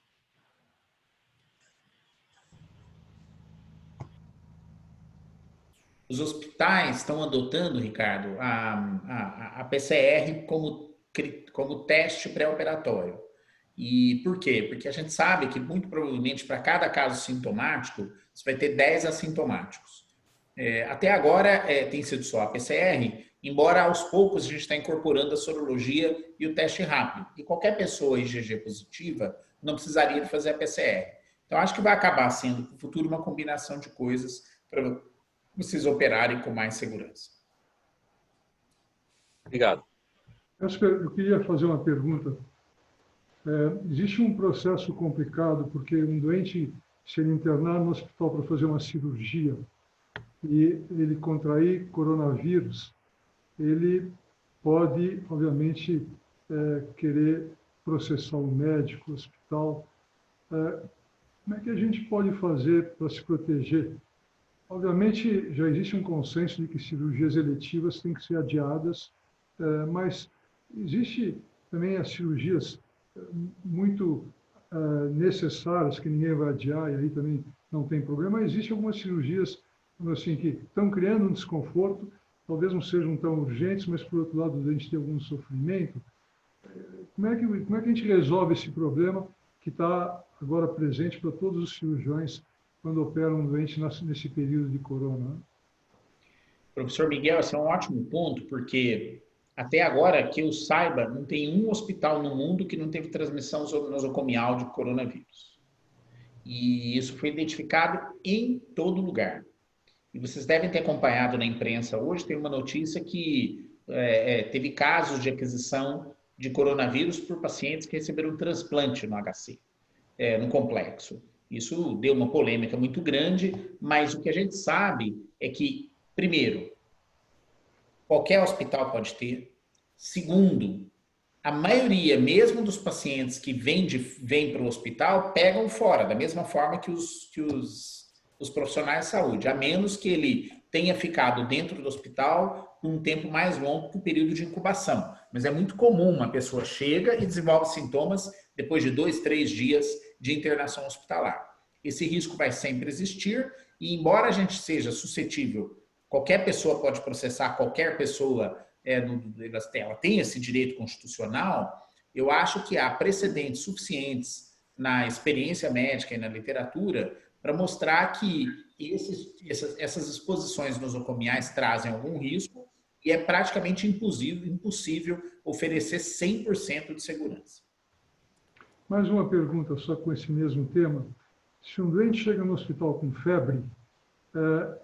Os hospitais estão adotando, Ricardo, a PCR como teste pré-operatório. E por quê? Porque a gente sabe que, muito provavelmente, para cada caso sintomático, você vai ter 10 assintomáticos. Até agora, tem sido só a PCR, embora aos poucos a gente está incorporando a sorologia e o teste rápido. E qualquer pessoa IgG positiva não precisaria de fazer a PCR. Então, acho que vai acabar sendo, no futuro, uma combinação de coisas para vocês operarem com mais segurança. Obrigado. Eu queria fazer uma pergunta. Existe um processo complicado, porque um doente, se ele internar no hospital para fazer uma cirurgia e ele contrair coronavírus, ele pode, obviamente, querer processar o médico, o hospital. Como é que a gente pode fazer para se proteger? Obviamente, já existe um consenso de que cirurgias eletivas têm que ser adiadas, mas existe também as cirurgias muito necessárias que ninguém vai adiar, e aí também não tem problema. Existem algumas cirurgias assim, que estão criando um desconforto, talvez não sejam tão urgentes, mas, por outro lado, a gente tem algum sofrimento. Como é que a gente resolve esse problema que está agora presente para todos os cirurgiões quando operam um doente nesse período de corona? Professor Miguel, esse é um ótimo ponto, porque até agora, que eu saiba, não tem um hospital no mundo que não teve transmissão nosocomial de coronavírus. E isso foi identificado em todo lugar. E vocês devem ter acompanhado na imprensa hoje, tem uma notícia que teve casos de aquisição de coronavírus por pacientes que receberam transplante no HC, no complexo. Isso deu uma polêmica muito grande, mas o que a gente sabe é que, primeiro, qualquer hospital pode ter. Segundo, a maioria, mesmo dos pacientes que vêm para o hospital, pegam fora, da mesma forma que os profissionais de saúde, a menos que ele tenha ficado dentro do hospital por um tempo mais longo que o período de incubação. Mas é muito comum uma pessoa chega e desenvolve sintomas depois de 2, 3 dias de internação hospitalar. Esse risco vai sempre existir e, embora a gente seja suscetível, qualquer pessoa pode processar qualquer pessoa, ela tem esse direito constitucional, eu acho que há precedentes suficientes na experiência médica e na literatura para mostrar que essas exposições nosocomiais trazem algum risco e é praticamente impossível oferecer 100% de segurança. Mais uma pergunta só com esse mesmo tema. Se um doente chega no hospital com febre, a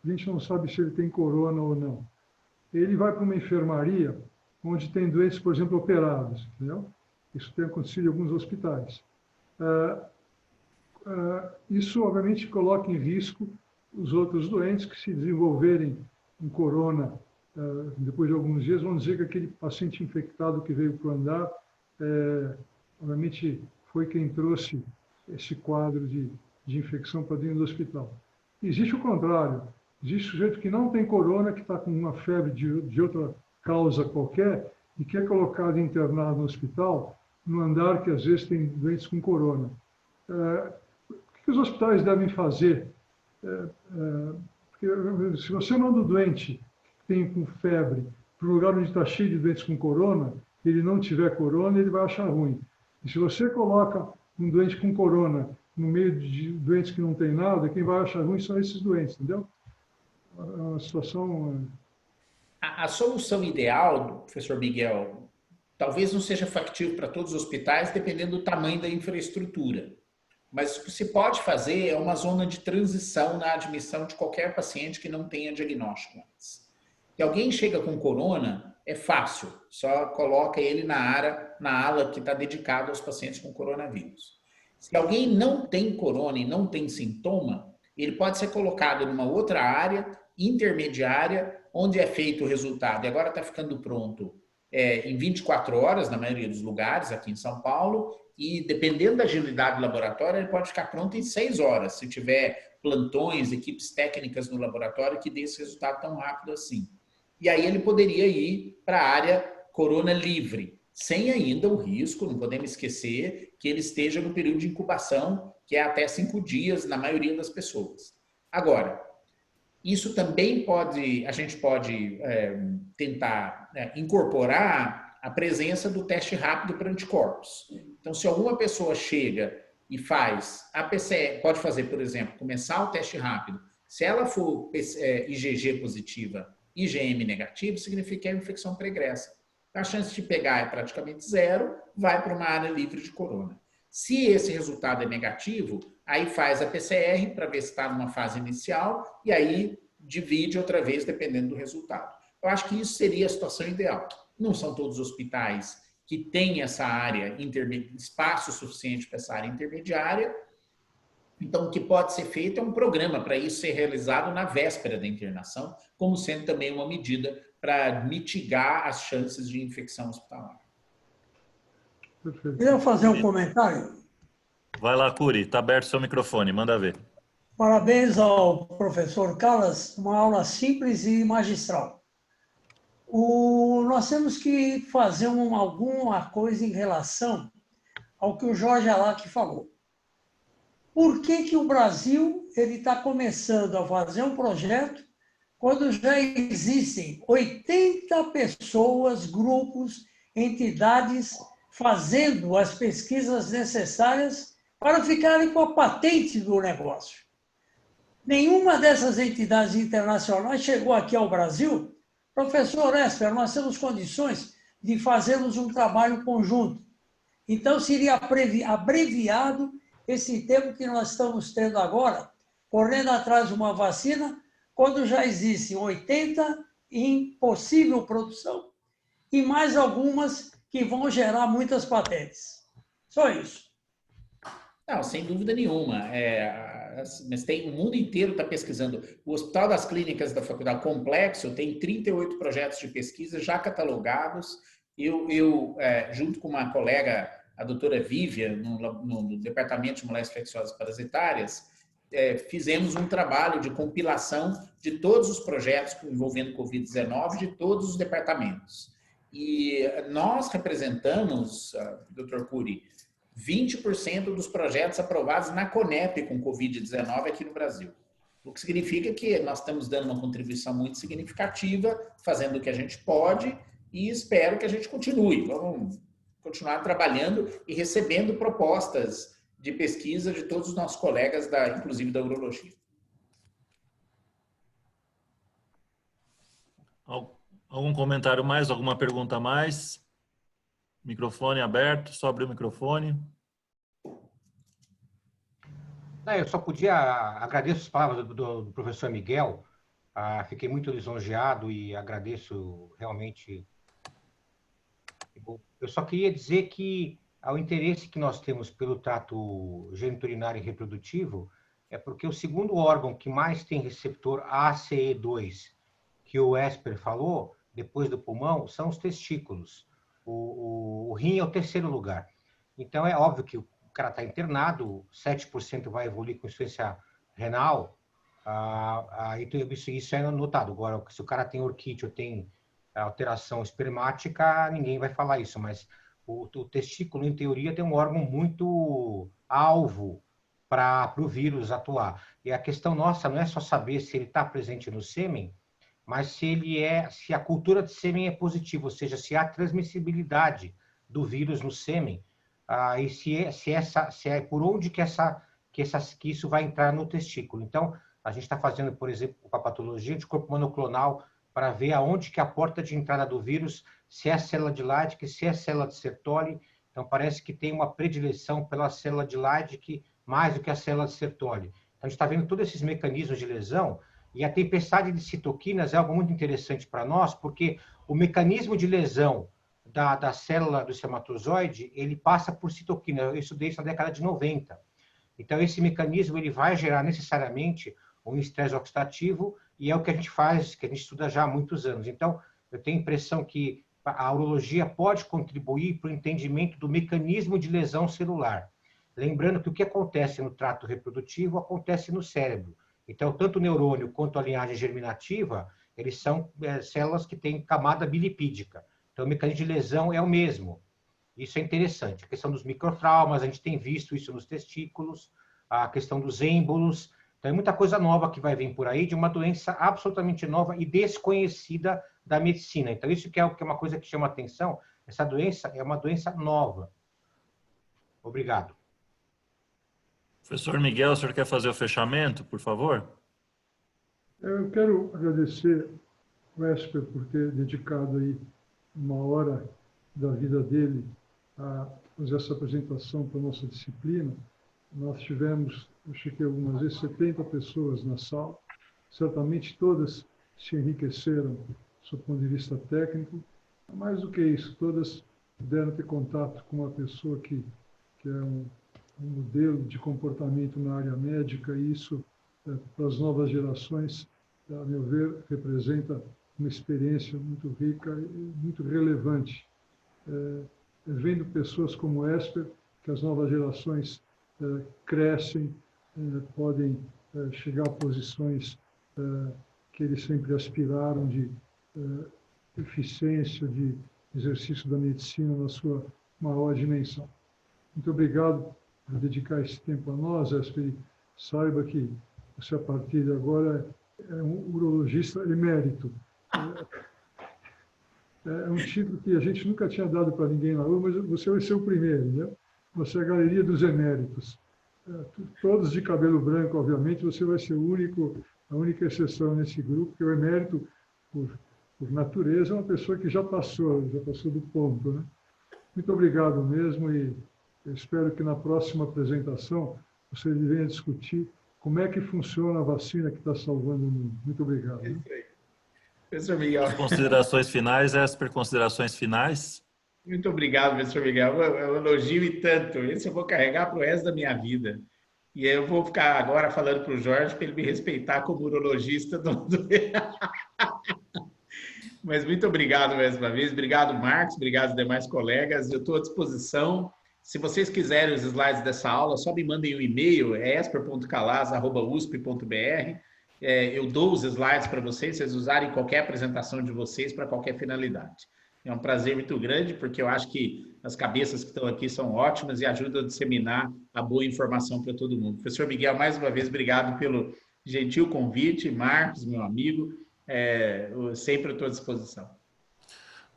gente não sabe se ele tem corona ou não. Ele vai para uma enfermaria onde tem doentes, por exemplo, operados, entendeu? Isso tem acontecido em alguns hospitais. Isso, obviamente, coloca em risco os outros doentes que, se desenvolverem um corona depois de alguns dias, vão dizer que aquele paciente infectado que veio para o andar, obviamente, foi quem trouxe esse quadro de infecção para dentro do hospital. Existe o contrário. Existe sujeito que não tem corona, que está com uma febre de outra causa qualquer e que é colocado internado no hospital, no andar que às vezes tem doentes com corona. O que os hospitais devem fazer? Porque se você manda o doente que tem com febre para um lugar onde está cheio de doentes com corona, e ele não tiver corona, ele vai achar ruim. E se você coloca um doente com corona no meio de doentes que não tem nada, quem vai achar ruim são esses doentes, entendeu? A situação... A solução ideal, professor Miguel, talvez não seja factível para todos os hospitais, dependendo do tamanho da infraestrutura. Mas o que se pode fazer é uma zona de transição na admissão de qualquer paciente que não tenha diagnóstico antes. Se alguém chega com corona, é fácil, só coloca ele na ala que está dedicada aos pacientes com coronavírus. Se alguém não tem corona e não tem sintoma, ele pode ser colocado numa outra área intermediária, onde é feito o resultado. E agora está ficando pronto em 24 horas, na maioria dos lugares, aqui em São Paulo, e dependendo da agilidade do laboratório, ele pode ficar pronto em 6 horas, se tiver plantões, equipes técnicas no laboratório que dê esse resultado tão rápido assim. E aí ele poderia ir para a área corona livre, sem ainda o risco, não podemos esquecer, que ele esteja no período de incubação, que é até 5 dias na maioria das pessoas. Agora, isso também a gente pode tentar incorporar a presença do teste rápido para anticorpos. Então, se alguma pessoa chega e faz a PCR, pode fazer, por exemplo, começar o teste rápido. Se ela for IgG positiva IgM negativo, significa que é infecção pregressa. A chance de pegar é praticamente zero, vai para uma área livre de corona. Se esse resultado é negativo, aí faz a PCR para ver se está numa fase inicial e aí divide outra vez dependendo do resultado. Eu acho que isso seria a situação ideal. Não são todos os hospitais que têm essa área, espaço suficiente para essa área intermediária. Então, o que pode ser feito é um programa para isso ser realizado na véspera da internação, como sendo também uma medida para mitigar as chances de infecção hospitalar. Queria fazer um comentário. Vai lá, Curi, está aberto o seu microfone, manda ver. Parabéns ao professor Callas, uma aula simples e magistral. Nós temos que fazer alguma coisa em relação ao que o Jorge Alac falou. Por que o Brasil está começando a fazer um projeto quando já existem 80 pessoas, grupos, entidades fazendo as pesquisas necessárias para ficarem com a patente do negócio? Nenhuma dessas entidades internacionais chegou aqui ao Brasil. Professor Esper, nós temos condições de fazermos um trabalho conjunto. Então, seria abreviado esse tempo que nós estamos tendo agora, correndo atrás de uma vacina, quando já existem 80 em possível produção e mais algumas que vão gerar muitas patentes. Só isso. Não, sem dúvida nenhuma. Mas o mundo inteiro está pesquisando. O Hospital das Clínicas da Faculdade Complexo tem 38 projetos de pesquisa já catalogados. Eu junto com uma colega, a doutora Vivian, no Departamento de Moléstias Infecciosas Parasitárias, fizemos um trabalho de compilação de todos os projetos envolvendo Covid-19 de todos os departamentos. E nós representamos, doutor Curi, 20% dos projetos aprovados na CONEP com Covid-19 aqui no Brasil. O que significa que nós estamos dando uma contribuição muito significativa, fazendo o que a gente pode e espero que a gente continue. Vamos continuar trabalhando e recebendo propostas de pesquisa de todos os nossos colegas, inclusive da urologia. Algum comentário mais? Alguma pergunta a mais? Microfone aberto, só abrir o microfone. Eu só podia agradeço as palavras do professor Miguel. Fiquei muito lisonjeado e agradeço realmente. Eu só queria dizer que o interesse que nós temos pelo trato geniturinário e reprodutivo é porque o segundo órgão que mais tem receptor ACE2, que o Esper falou, depois do pulmão, são os testículos. O rim é o terceiro lugar. Então, é óbvio que o cara está internado, 7% vai evoluir com insuficiência renal, então isso é notado. Agora, se o cara tem orquídea ou tem alteração espermática, ninguém vai falar isso, mas o testículo, em teoria, tem um órgão muito alvo para o vírus atuar. E a questão nossa não é só saber se ele está presente no sêmen, mas se a cultura de sêmen é positiva, ou seja, se há transmissibilidade do vírus no sêmen, e se é por onde que isso vai entrar no testículo. Então, a gente está fazendo, por exemplo, com a patologia de corpo monoclonal, para ver aonde que é a porta de entrada do vírus, se é a célula de Leydig, se é a célula de Sertoli. Então, parece que tem uma predileção pela célula de Leydig mais do que a célula de Sertoli. Então, a gente está vendo todos esses mecanismos de lesão, e a tempestade de citoquinas é algo muito interessante para nós, porque o mecanismo de lesão da célula do espermatozoide, ele passa por citoquina. Eu estudei isso na década de 90. Então, esse mecanismo ele vai gerar necessariamente um estresse oxidativo, e é o que a gente faz, que a gente estuda já há muitos anos. Então, eu tenho a impressão que a urologia pode contribuir para o entendimento do mecanismo de lesão celular. Lembrando que o que acontece no trato reprodutivo acontece no cérebro. Então, tanto o neurônio quanto a linhagem germinativa, eles são células que têm camada bilipídica. Então, o mecanismo de lesão é o mesmo. Isso é interessante. A questão dos microtraumas, a gente tem visto isso nos testículos, a questão dos êmbolos. Então, é muita coisa nova que vai vir por aí, de uma doença absolutamente nova e desconhecida da medicina. Então, isso que é uma coisa que chama atenção. Essa doença é uma doença nova. Obrigado. Professor Miguel, o senhor quer fazer o fechamento, por favor? Eu quero agradecer o Esper por ter dedicado aí uma hora da vida dele a fazer essa apresentação para a nossa disciplina. Nós tivemos, eu chequei algumas vezes, 70 pessoas na sala. Certamente todas se enriqueceram do ponto de vista técnico. Mais do que isso, todas puderam ter contato com uma pessoa que é um modelo de comportamento na área médica, e isso, para as novas gerações, a meu ver, representa uma experiência muito rica e muito relevante. Vendo pessoas como Esper, que as novas gerações crescem, podem chegar a posições que eles sempre aspiraram, de eficiência, de exercício da medicina na sua maior dimensão. Muito obrigado por dedicar esse tempo a nós, Esper. Saiba que você, a partir de agora, é um urologista emérito. É um título que a gente nunca tinha dado para ninguém na rua, mas você vai ser o primeiro, né? Você é a galeria dos eméritos. Todos de cabelo branco, obviamente, você vai ser a única exceção nesse grupo, porque o emérito, por natureza, é uma pessoa que já passou do ponto, né? Muito obrigado mesmo, e eu espero que na próxima apresentação você venha discutir como é que funciona a vacina que está salvando o mundo. Muito obrigado. Né? Professor Miguel. Considerações finais, Esper, considerações finais? Muito obrigado, professor Miguel. Eu elogio e tanto. Esse eu vou carregar para o resto da minha vida. E eu vou ficar agora falando para o Jorge para ele me respeitar como urologista. Mas muito obrigado mais uma vez. Obrigado, Marcos. Obrigado aos demais colegas. Eu estou à disposição. Se vocês quiserem os slides dessa aula, só me mandem um e-mail, esper.calaz@usp.br. Eu dou os slides para vocês usarem qualquer apresentação de vocês para qualquer finalidade. É um prazer muito grande, porque eu acho que as cabeças que estão aqui são ótimas e ajudam a disseminar a boa informação para todo mundo. Professor Miguel, mais uma vez, obrigado pelo gentil convite. Marcos, meu amigo, sempre estou à disposição.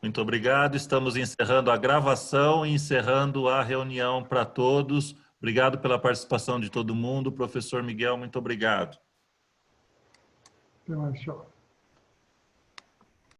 Muito obrigado. Estamos encerrando a gravação e encerrando a reunião para todos. Obrigado pela participação de todo mundo. Professor Miguel, muito obrigado. Até mais, tchau.